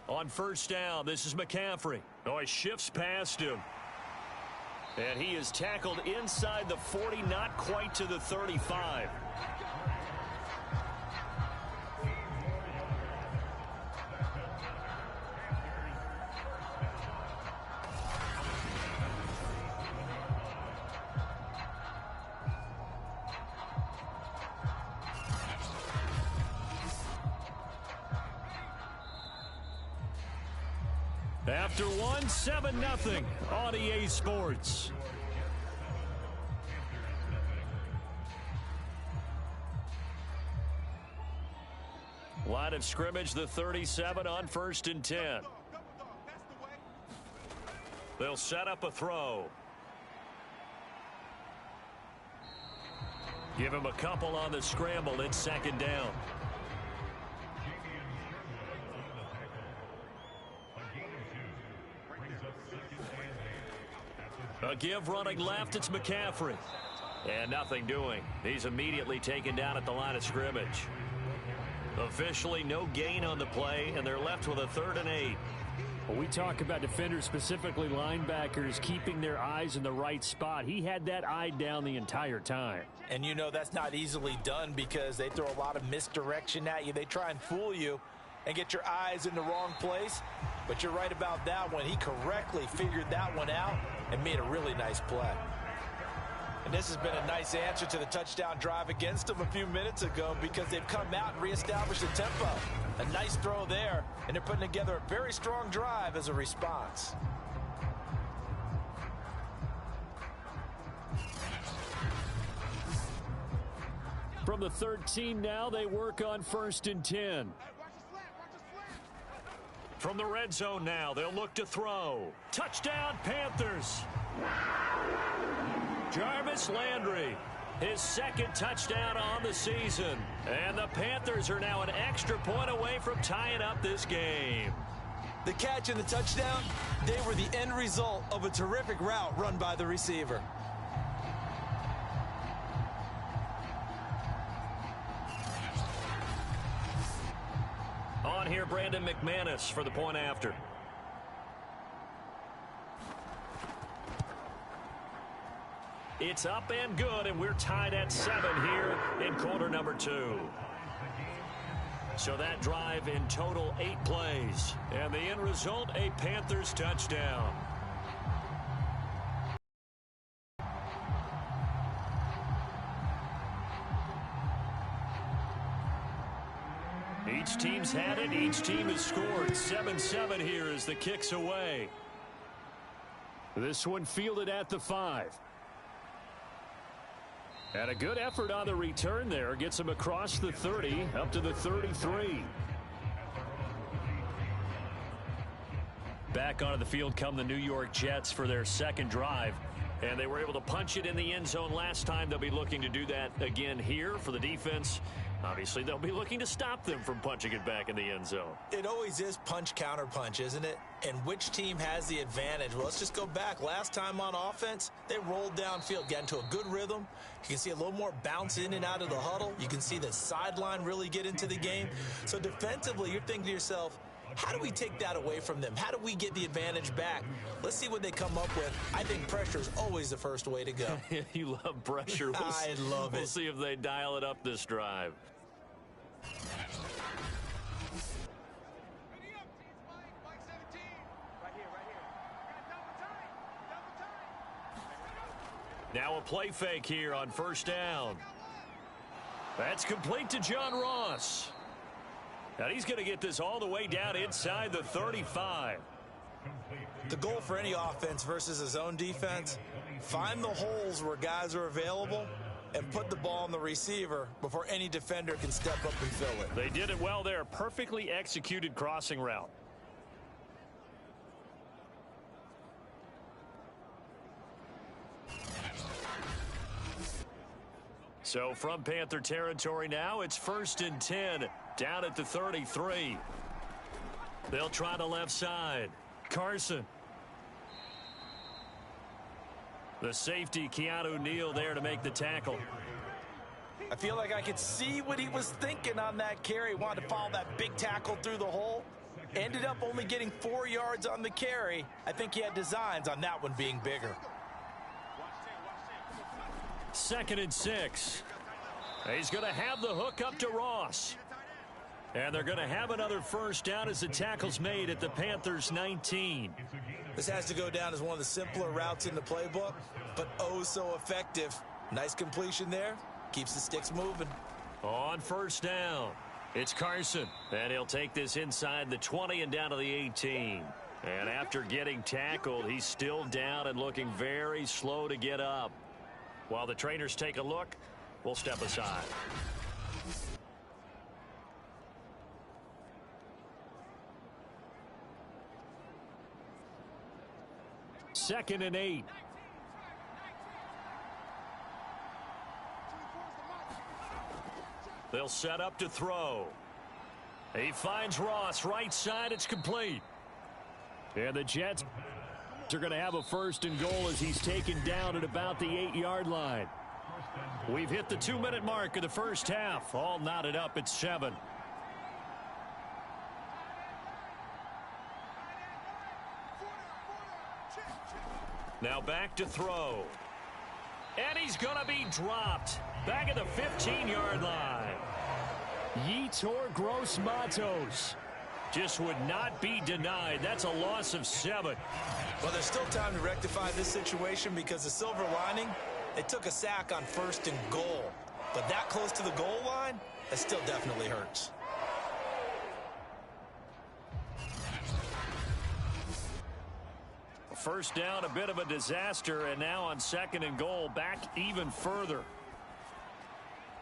On 1st down, this is McCaffrey. Oh, he shifts past him. And he is tackled inside the 40, not quite to the 35. After one, 7-0 on EA Sports. Line of scrimmage, the 37 on 1st and 10. They'll set up a throw. Give him a couple on the scramble. It's 2nd down. A give running left, it's McCaffrey. And nothing doing. He's immediately taken down at the line of scrimmage. Officially no gain on the play, and they're left with a 3rd and 8. Well, we talk about defenders, specifically linebackers, keeping their eyes in the right spot. He had that eye down the entire time. And you know that's not easily done because they throw a lot of misdirection at you. They try and fool you and get your eyes in the wrong place. But you're right about that one. He correctly figured that one out and made a really nice play. And this has been a nice answer to the touchdown drive against them a few minutes ago because they've come out and reestablished the tempo. A nice throw there, and they're putting together a very strong drive as a response. From the 13 now, they work on 1st and 10. From the red zone now, they'll look to throw. Touchdown, Panthers! Jarvis Landry, his 2nd touchdown on the season. And the Panthers are now an extra point away from tying up this game. The catch and the touchdown, they were the end result of a terrific route run by the receiver. On here, Brandon McManus for the point after. It's up and good, and we're tied at 7 here in quarter number 2. So that drive in total 8 plays. And the end result, a Panthers touchdown. Each team's had it. Each team has scored. 7-7 here as the kick's away. This one fielded at the 5. And a good effort on the return there. Gets him across the 30, up to the 33. Back onto the field come the New York Jets for their 2nd drive. And they were able to punch it in the end zone last time. They'll be looking to do that again here for the defense. Obviously, they'll be looking to stop them from punching it back in the end zone. It always is punch, counter punch, isn't it? And which team has the advantage? Well, let's just go back. Last time on offense, they rolled downfield, got into a good rhythm. You can see a little more bounce in and out of the huddle. You can see the sideline really get into the game. So defensively, you're thinking to yourself, how do we take that away from them? How do we get the advantage back? Let's see what they come up with. I think pressure is always the first way to go. You love pressure. I love it. We'll see if they dial it up this drive. Now a play fake here on 1st down. That's complete to John Ross. And he's going to get this all the way down inside the 35. The goal for any offense versus a zone defense, find the holes where guys are available and put the ball on the receiver before any defender can step up and fill it. They did it well there. Perfectly executed crossing route. So from Panther territory now, it's 1st and 10 down at the 33. They'll try the left side. Carson. The safety, Keanu Neal, there to make the tackle. I feel like I could see what he was thinking on that carry. He wanted to follow that big tackle through the hole. Ended up only getting 4 yards on the carry. I think he had designs on that one being bigger. 2nd and 6. He's going to have the hook up to Ross. And they're going to have another 1st down as the tackle's made at the Panthers' 19. This has to go down as one of the simpler routes in the playbook, but oh so effective. Nice completion there. Keeps the sticks moving. On 1st down, it's Carson. And he'll take this inside the 20 and down to the 18. And after getting tackled, he's still down and looking very slow to get up. While the trainers take a look, we'll step aside. Second and 8. They'll set up to throw. He finds Ross right side. It's complete. And the Jets They're going to have a 1st and goal as he's taken down at about the 8-yard line. We've hit the 2-minute mark of the first half. All knotted up at 7. Now back to throw. And he's going to be dropped. Back at the 15-yard line. Yetur Gross-Matos just would not be denied. That's a loss of 7. Well, there's still time to rectify this situation because the silver lining, they took a sack on 1st and goal. But that close to the goal line, that still definitely hurts. First down, a bit of a disaster, and now on 2nd and goal, back even further.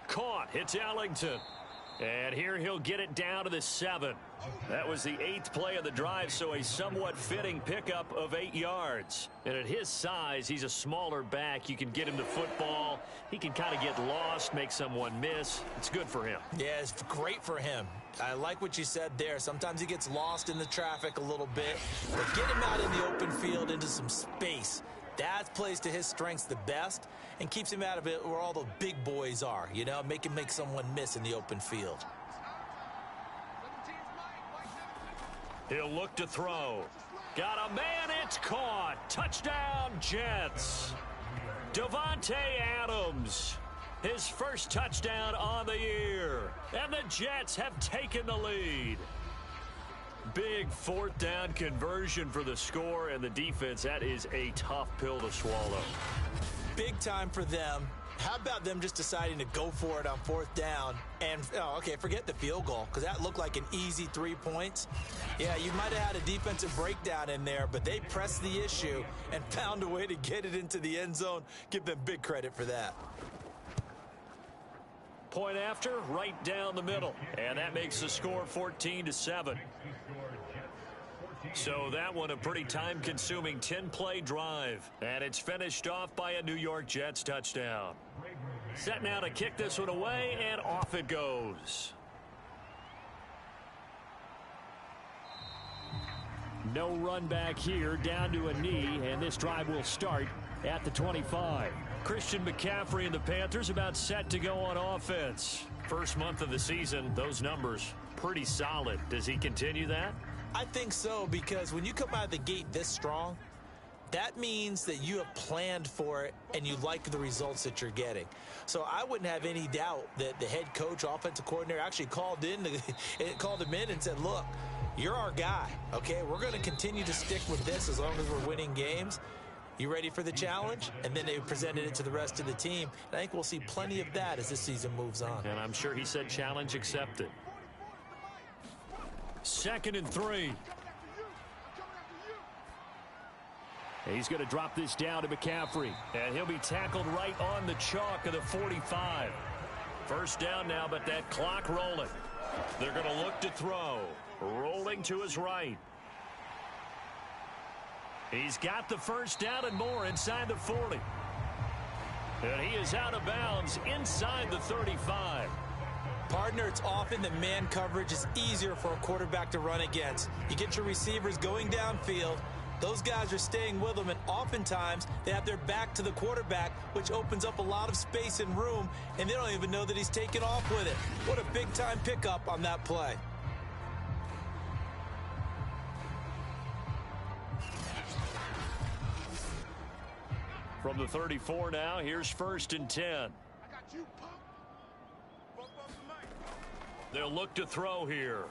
Caught, hits Ellington. And here he'll get it down to the 7. That was the 8th play of the drive, so a somewhat fitting pickup of 8 yards. And at his size, he's a smaller back. You can get him the football. He can kind of get lost, make someone miss. It's good for him. Yeah, it's great for him. I like what you said there. Sometimes he gets lost in the traffic a little bit. But get him out in the open field into some space. That plays to his strengths the best and keeps him out of it where all the big boys are, you know, make him make someone miss in the open field. He'll look to throw. Got a man, it's caught. Touchdown, Jets. Devontae Adams, his first touchdown on the year. And the Jets have taken the lead. Big 4th down conversion for the score, and the defense, that is a tough pill to swallow. Big time for them. How about them just deciding to go for it on 4th down? And, okay, forget the field goal, because that looked like an easy 3 points. Yeah, you might have had a defensive breakdown in there, but they pressed the issue and found a way to get it into the end zone. Give them big credit for that. Point after, right down the middle. And that makes the score 14-7. So that one a pretty time-consuming 10-play drive. And it's finished off by a New York Jets touchdown. Set now to kick this one away, and off it goes. No run back here, down to a knee, and this drive will start at the 25. Christian McCaffrey and the Panthers about set to go on offense. First month of the season, those numbers pretty solid. Does he continue that? I think so, because when you come out of the gate this strong, that means that you have planned for it and you like the results that you're getting. So I wouldn't have any doubt that the head coach, offensive coordinator, actually called him in and said, look, you're our guy, okay? We're going to continue to stick with this as long as we're winning games. You ready for the challenge? And then they presented it to the rest of the team. And I think we'll see plenty of that as this season moves on. And I'm sure he said challenge accepted. 2nd and 3. He's going to drop this down to McCaffrey. And he'll be tackled right on the chalk of the 45. First down now, but that clock rolling. They're going to look to throw. Rolling to his right. He's got the first down and more inside the 40. And he is out of bounds inside the 35. Partner, it's often that man coverage is easier for a quarterback to run against. You get your receivers going downfield. Those guys are staying with them, and oftentimes they have their back to the quarterback, which opens up a lot of space and room, and they don't even know that he's taken off with it. What a big-time pickup on that play. From the 34 now, here's 1st and 10. They'll look to throw here.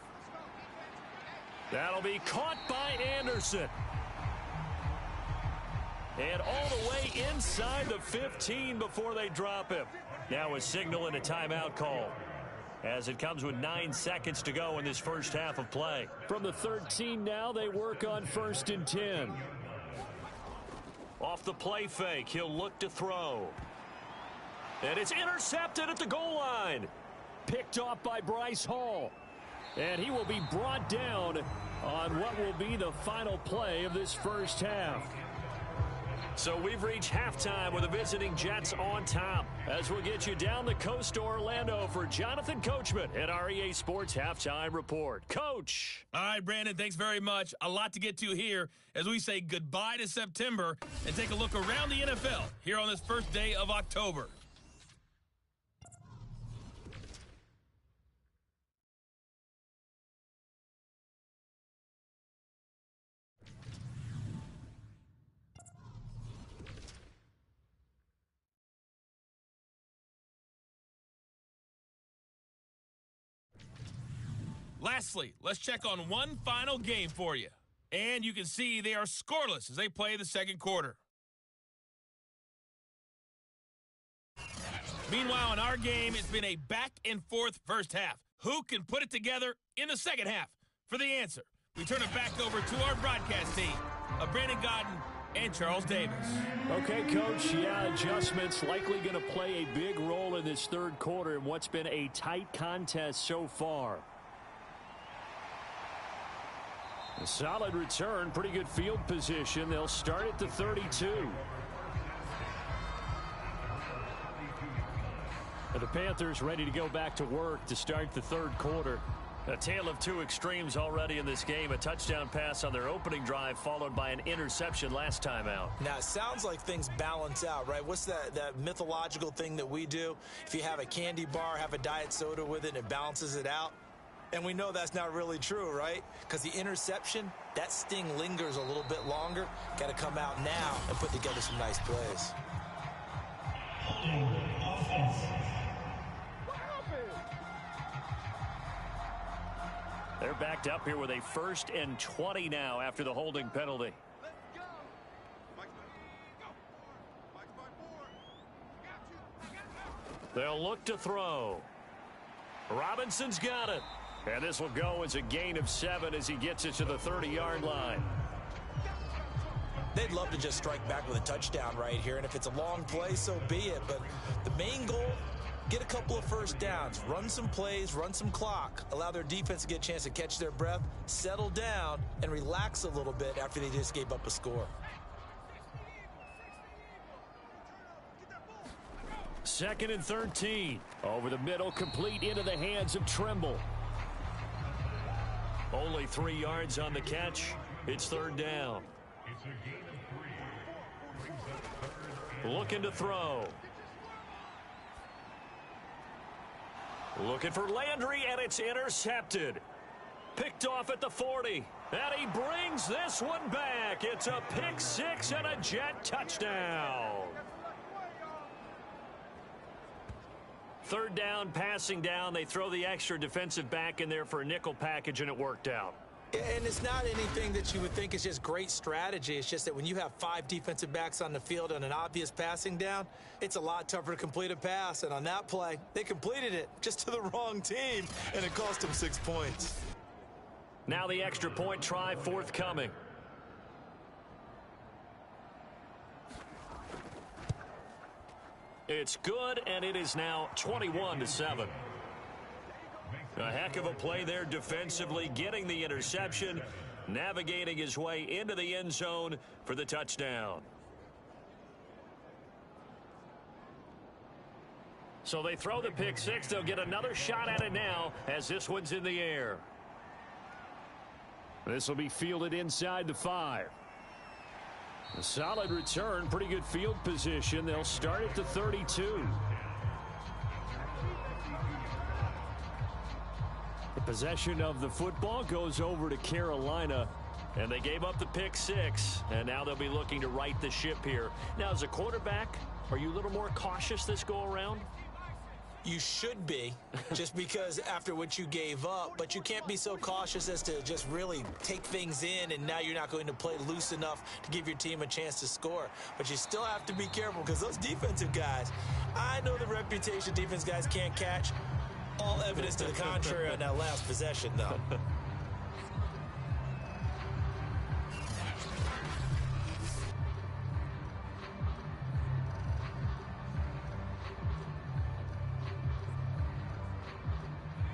That'll be caught by Anderson. And all the way inside the 15 before they drop him. Now a signal and a timeout call, as it comes with 9 seconds to go in this first half of play. From the 13 now, they work on 1st and 10. Off the play fake, he'll look to throw. And it's intercepted at the goal line. Picked off by Bryce Hall. And he will be brought down on what will be the final play of this first half. So we've reached halftime with the visiting Jets on top. As we'll get you down the coast to Orlando for Jonathan Coachman at our EA Sports Halftime Report. Coach. All right, Brandon, thanks very much. A lot to get to here as we say goodbye to September and take a look around the NFL here on this first day of October. Lastly, let's check on one final game for you. And you can see they are scoreless as they play the second quarter. Meanwhile, in our game, it's been a back-and-forth first half. Who can put it together in the second half? For the answer, we turn it back over to our broadcast team of Brandon Godden and Charles Davis. Okay, Coach, adjustments likely going to play a big role in this third quarter in what's been a tight contest so far. A solid return, pretty good field position. They'll start at the 32. The Panthers ready to go back to work to start the third quarter. A tale of two extremes already in this game. A touchdown pass on their opening drive followed by an interception last time out. Now, it sounds like things balance out, right? What's that mythological thing that we do? If you have a candy bar, have a diet soda with it, and it balances it out. And we know that's not really true, right? Because the interception, that sting lingers a little bit longer. Got to come out now and put together some nice plays. Offense. They're backed up here with a 1st and 20 now after the holding penalty. They'll look to throw. Robinson's got it. And this will go as a gain of 7 as he gets it to the 30-yard line. They'd love to just strike back with a touchdown right here, and if it's a long play, so be it. But the main goal, get a couple of first downs, run some plays, run some clock, allow their defense to get a chance to catch their breath, settle down, and relax a little bit after they just gave up a score. 2nd and 13. Over the middle, complete into the hands of Trimble. Only 3 yards on the catch. It's 3rd down. Looking to throw. Looking for Landry, and it's intercepted. Picked off at the 40. And he brings this one back. It's a pick 6 and a Jet touchdown. 3rd down, passing down. They throw the extra defensive back in there for a nickel package, and it worked out. And it's not anything that you would think is just great strategy. It's just that when you have 5 defensive backs on the field on an obvious passing down, it's a lot tougher to complete a pass. And on that play, they completed it just to the wrong team, and it cost them 6 points. Now the extra point try forthcoming. It's good, and it is now 21-7. A heck of a play there defensively, getting the interception, navigating his way into the end zone for the touchdown. So they throw the pick 6. They'll get another shot at it now as this one's in the air. This will be fielded inside the 5. A solid return, pretty good field position. They'll start at the 32. The possession of the football goes over to Carolina, and they gave up the pick 6, and now they'll be looking to right the ship here. Now, as a quarterback, are you a little more cautious this go-around? You should be, just because after what you gave up, but you can't be so cautious as to just really take things in, and now you're not going to play loose enough to give your team a chance to score. But you still have to be careful because those defensive guys, I know the reputation defense guys can't catch. All evidence to the contrary on that last possession, though.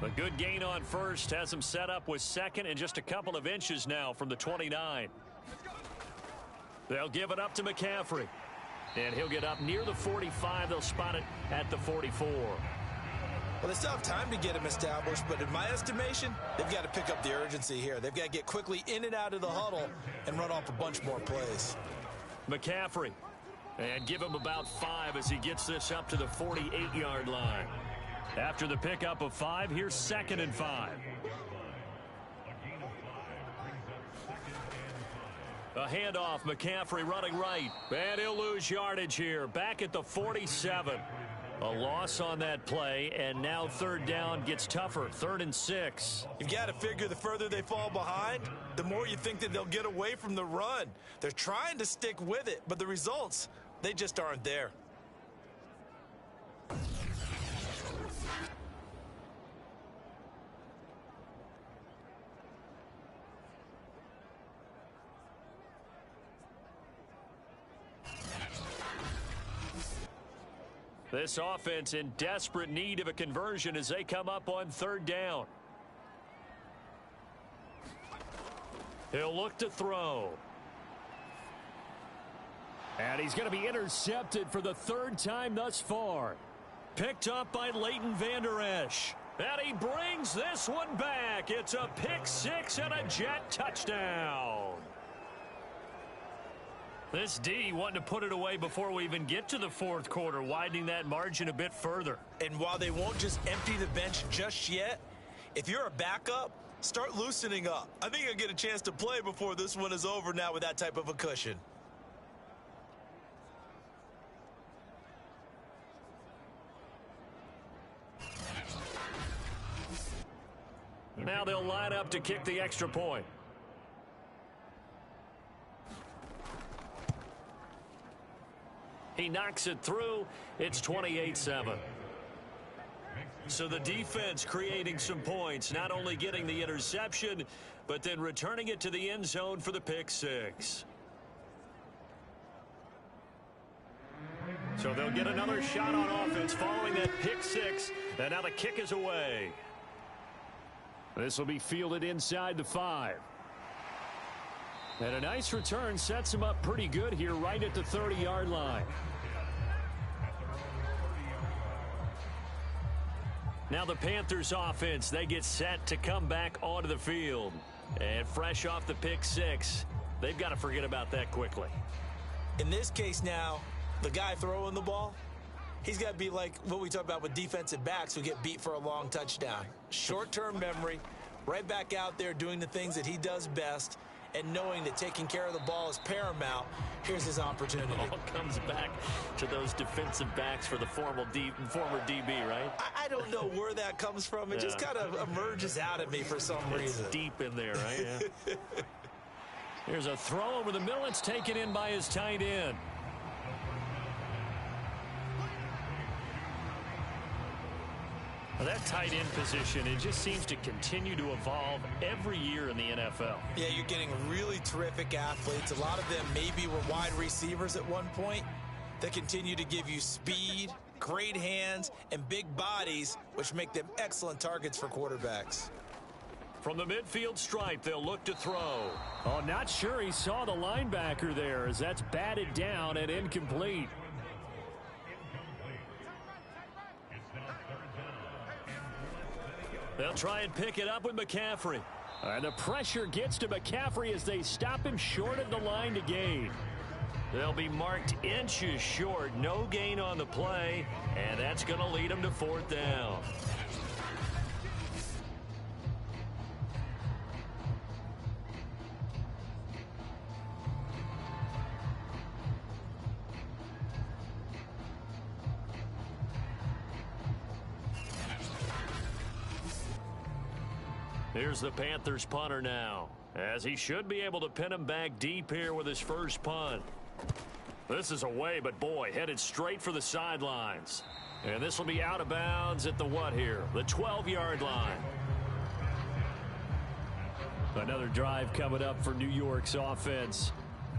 A good gain on first has him set up with 2nd and just a couple of inches now from the 29. They'll give it up to McCaffrey. And he'll get up near the 45. They'll spot it at the 44. Well, they still have time to get him established, but in my estimation, they've got to pick up the urgency here. They've got to get quickly in and out of the huddle and run off a bunch more plays. McCaffrey. And give him about 5 as he gets this up to the 48-yard line. After the pickup of 5, here's 2nd and 5. A handoff, McCaffrey running right. And he'll lose yardage here. Back at the 47. A loss on that play, and now 3rd down gets tougher. 3rd and 6. You've got to figure the further they fall behind, the more you think that they'll get away from the run. They're trying to stick with it, but the results, they just aren't there. This offense in desperate need of a conversion as they come up on 3rd down. He'll look to throw. And he's going to be intercepted for the 3rd time thus far. Picked up by Leighton Vander Esch. And he brings this one back. It's a pick 6 and a Jet touchdown. This D wanting to put it away before we even get to the 4th quarter, widening that margin a bit further. And while they won't just empty the bench just yet, if you're a backup, start loosening up. I think you'll get a chance to play before this one is over now with that type of a cushion. Now they'll line up to kick the extra point. He knocks it through. It's 28-7. So the defense creating some points, not only getting the interception, but then returning it to the end zone for the pick 6. So they'll get another shot on offense following that pick 6, and now the kick is away. This will be fielded inside the 5. And a nice return sets him up pretty good here right at the 30-yard line. Now the Panthers offense, they get set to come back onto the field. And fresh off the pick 6, they've got to forget about that quickly. In this case now, the guy throwing the ball, he's got to be like what we talk about with defensive backs who get beat for a long touchdown. Short-term memory, right back out there doing the things that he does best, and knowing that taking care of the ball is paramount. Here's his opportunity. It all comes back to those defensive backs for the former DB, right? I don't know where that comes from. It just kind of emerges out of me for some reason. It's deep in there, right? Yeah. Here's a throw over the middle. It's taken in by his tight end. Well, that tight end position, it just seems to continue to evolve every year in the NFL. Yeah, you're getting really terrific athletes. A lot of them maybe were wide receivers at one point that continue to give you speed, great hands, and big bodies, which make them excellent targets for quarterbacks. From the midfield stripe, they'll look to throw. Oh, not sure he saw the linebacker there as that's batted down and incomplete. They'll try and pick it up with McCaffrey. And the pressure gets to McCaffrey as they stop him short of the line to gain. They'll be marked inches short. No gain on the play, and that's going to lead them to 4th down. Here's the Panthers punter now, as he should be able to pin him back deep here with his first punt. This is away, but boy, headed straight for the sidelines. And this will be out of bounds at the what here? The 12-yard line. Another drive coming up for New York's offense.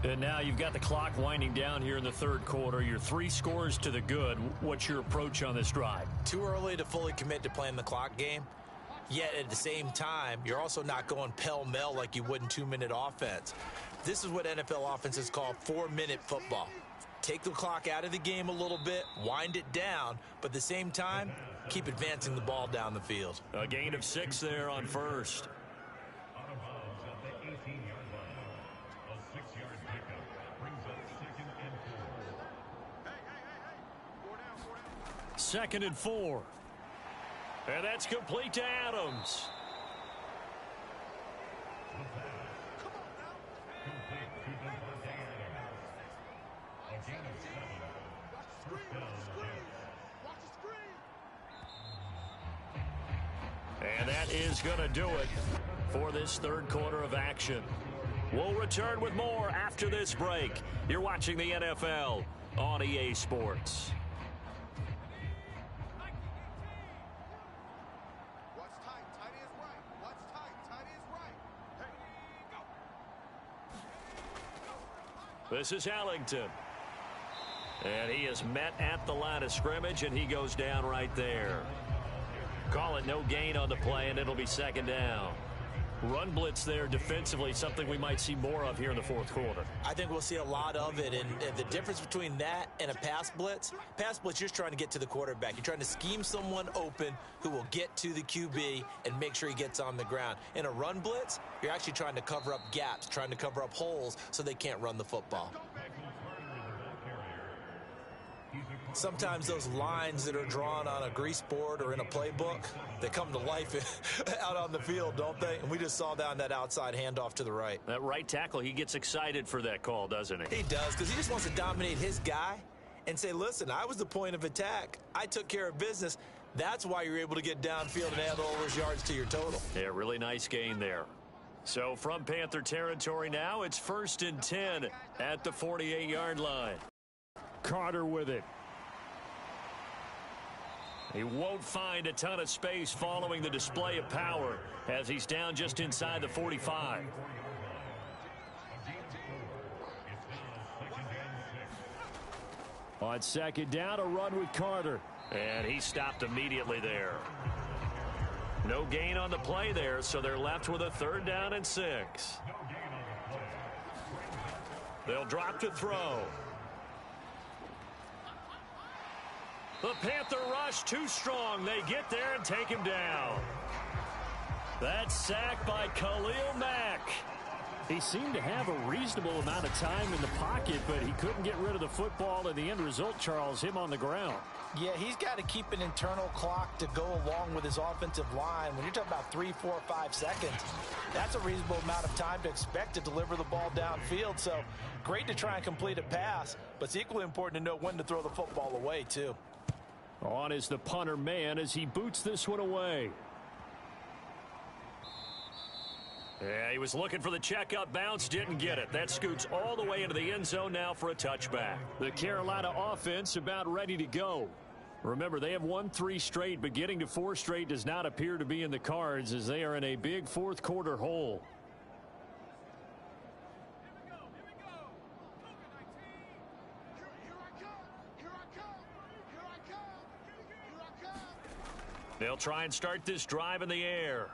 And now you've got the clock winding down here in the 3rd quarter. You're 3 scores to the good. What's your approach on this drive? Too early to fully commit to playing the clock game. Yet at the same time, you're also not going pell-mell like you would in 2-minute offense. This is what NFL offenses call 4-minute football. Take the clock out of the game a little bit, wind it down, but at the same time, keep advancing the ball down the field. A gain of 6 there on first. Second and 4. And that's complete to Adams. And that is going to do it for this third quarter of action. We'll return with more after this break. You're watching the NFL on EA Sports. This is Ellington. And he is met at the line of scrimmage, and he goes down right there. Call it no gain on the play, and it'll be second down. Run blitz there defensively, something we might see more of here in the fourth quarter. I think we'll see a lot of it, and the difference between that and a pass blitz, you're just trying to get to the quarterback. You're trying to scheme someone open who will get to the QB and make sure he gets on the ground. In a run blitz, you're actually trying to cover up gaps, trying to cover up holes so they can't run the football. Sometimes those lines that are drawn on a grease board or in a playbook, they come to life out on the field, don't they? And we just saw that on that outside handoff to the right. That right tackle, he gets excited for that call, doesn't he? He does, because he just wants to dominate his guy and say, listen, I was the point of attack. I took care of business. That's why you're able to get downfield and add all those yards to your total. Yeah, really nice gain there. So from Panther territory now, it's 1st and 10 at the 48-yard line. Carter with it. He won't find a ton of space following the display of power as he's down just inside the 45. On second down, a run with Carter. And he stopped immediately there. No gain on the play there, so they're left with a 3rd down and 6. They'll drop to throw. The Panther rush too strong. They get there and take him down. That sack by Khalil Mack. He seemed to have a reasonable amount of time in the pocket, but he couldn't get rid of the football, and the end result, Charles, him on the ground. Yeah, he's got to keep an internal clock to go along with his offensive line. When you're talking about 3, 4, 5 seconds, that's a reasonable amount of time to expect to deliver the ball downfield. So great to try and complete a pass, but it's equally important to know when to throw the football away, too. On is the punter man as he boots this one away. Yeah, he was looking for the checkup bounce, didn't get it. That scoots all the way into the end zone now for a touchback. The Carolina offense about ready to go. Remember, they have won 3 straight, but getting to 4 straight does not appear to be in the cards as they are in a big fourth quarter hole. They'll try and start this drive in the air.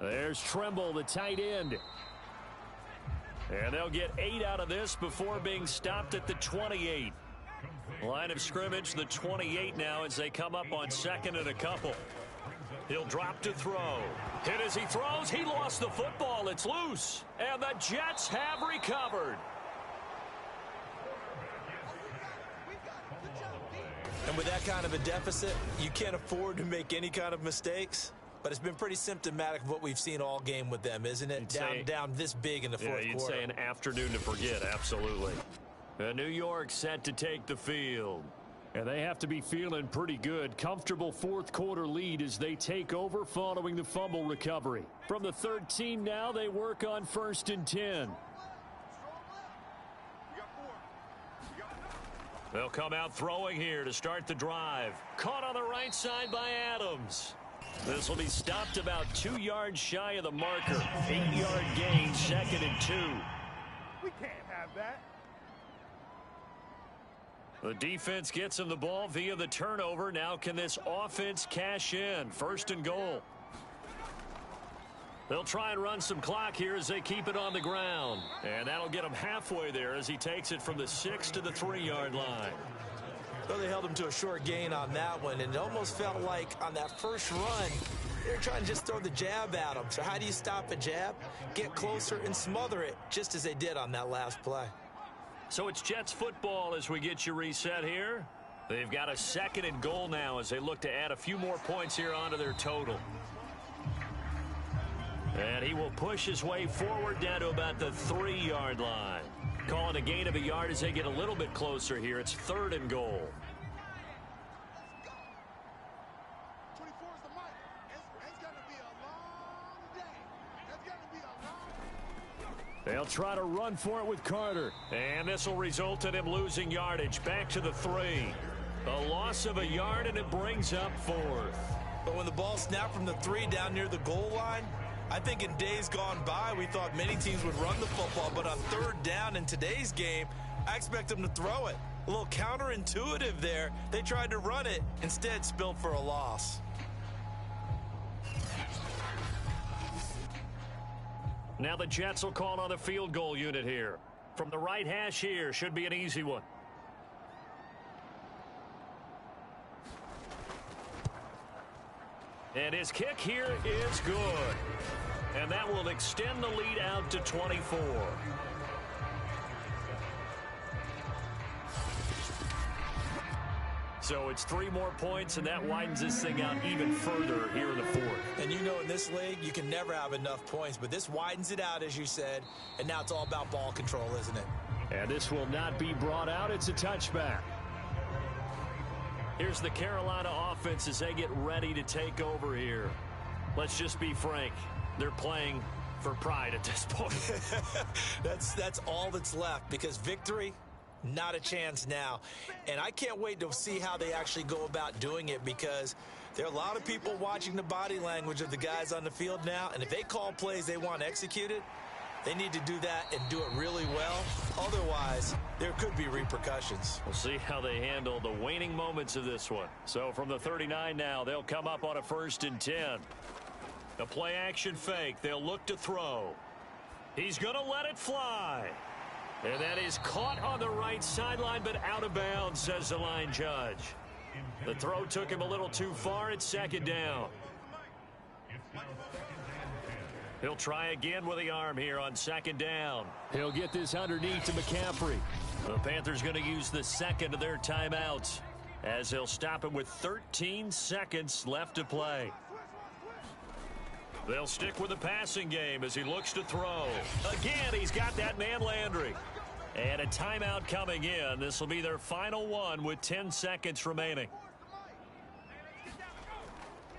There's Tremble, the tight end. And they'll get 8 out of this before being stopped at the 28. Line of scrimmage, the 28 now as they come up on 2nd and a couple. He'll drop to throw. Hit as he throws. He lost the football. It's loose. And the Jets have recovered. And with that kind of a deficit, you can't afford to make any kind of mistakes. But it's been pretty symptomatic of what we've seen all game with them, isn't it? Down this big in the fourth quarter. You'd say an afternoon to forget, absolutely. New York set to take the field. And they have to be feeling pretty good. Comfortable fourth quarter lead as they take over following the fumble recovery. From the 13 now, they work on 1st and 10. They'll come out throwing here to start the drive. Caught on the right side by Adams. This will be stopped about 2 yards shy of the marker. 8-yard gain, 2nd and 2. We can't have that. The defense gets him the ball via the turnover. Now can this offense cash in? 1st and goal. They'll try and run some clock here as they keep it on the ground. And that'll get him halfway there as he takes it from the 6 to the 3-yard line. Well, they held him to a short gain on that one, and it almost felt like on that first run, they're trying to just throw the jab at him. So how do you stop a jab? Get closer and smother it, just as they did on that last play. So it's Jets football as we get you reset here. They've got a 2nd and goal now as they look to add a few more points here onto their total. And he will push his way forward down to about the 3-yard line. Calling a gain of a yard as they get a little bit closer here. It's 3rd and goal. 24 is the mic. It's going to be a long day. It's going to be a long day. They'll try to run for it with Carter. And this will result in him losing yardage back to the 3. A loss of a yard, and it brings up 4th. But when the ball snapped from the 3 down near the goal line, I think in days gone by, we thought many teams would run the football, but on 3rd down in today's game, I expect them to throw it. A little counterintuitive there. They tried to run it, instead spilled for a loss. Now the Jets will call on the field goal unit here. From the right hash here, should be an easy one. And his kick here is good. And that will extend the lead out to 24. So it's 3 more points, and that widens this thing out even further here in the 4th. And you know, in this league, you can never have enough points, but this widens it out, as you said, and now it's all about ball control, isn't it? And this will not be brought out. It's a touchback. Here's the Carolina offense as they get ready to take over here. Let's just be frank. They're playing for pride at this point. That's all that's left, because victory, not a chance now. And I can't wait to see how they actually go about doing it, because there are a lot of people watching the body language of the guys on the field now, and if they call plays they want executed, they need to do that and do it really well. Otherwise, there could be repercussions. We'll see how they handle the waning moments of this one. So from the 39 now, they'll come up on a 1st and 10. The play action fake. They'll look to throw. He's going to let it fly. And that is caught on the right sideline, but out of bounds, says the line judge. The throw took him a little too far. It's 2nd down. He'll try again with the arm here on 2nd down. He'll get this underneath to McCaffrey. The Panthers going to use the 2nd of their timeouts as they'll stop him with 13 seconds left to play. They'll stick with the passing game as he looks to throw. Again, he's got that man Landry. And a timeout coming in. This will be their final one with 10 seconds remaining.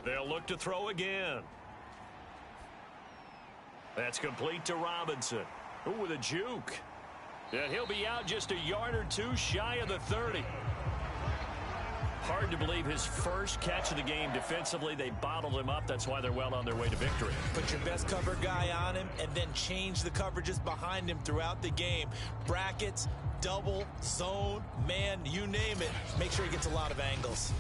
They'll look to throw again. That's complete to Robinson. Ooh, with a juke. And he'll be out just a yard or 2 shy of the 30. Hard to believe his first catch of the game defensively. They bottled him up. That's why they're well on their way to victory. Put your best cover guy on him and then change the coverages behind him throughout the game. Brackets, double, zone, man, you name it. Make sure he gets a lot of angles.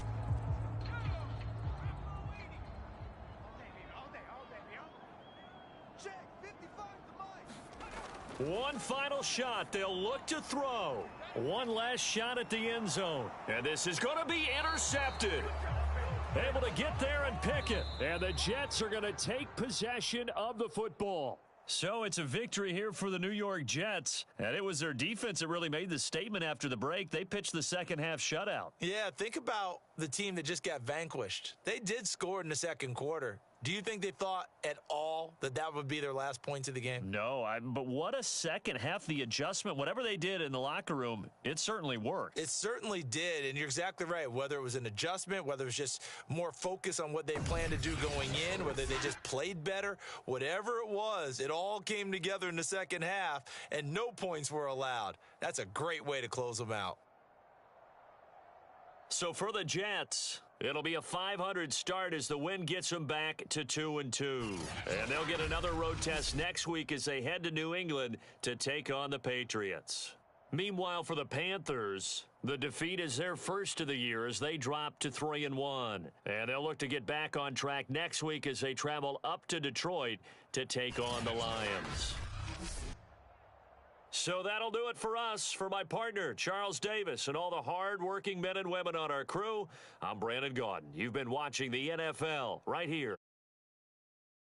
One final shot. They'll look to throw. One last shot at the end zone. And this is going to be intercepted. Able to get there and pick it. And the Jets are going to take possession of the football. So it's a victory here for the New York Jets. And it was their defense that really made the statement after the break. They pitched the second half shutout. Yeah, think about the team that just got vanquished. They did score in the second quarter. Do you think they thought at all that that would be their last points of the game? No, but what a second half. The adjustment, whatever they did in the locker room, it certainly worked. It certainly did, and you're exactly right. Whether it was an adjustment, whether it was just more focus on what they planned to do going in, whether they just played better, whatever it was, it all came together in the second half, and no points were allowed. That's a great way to close them out. So for the Jets, it'll be a .500 start as the win gets them back to 2-2. And they'll get another road test next week as they head to New England to take on the Patriots. Meanwhile, for the Panthers, the defeat is their first of the year as they drop to 3-1. And they'll look to get back on track next week as they travel up to Detroit to take on the Lions. So that'll do it for us. For my partner, Charles Davis, and all the hard-working men and women on our crew, I'm Brandon Gaudin. You've been watching the NFL right here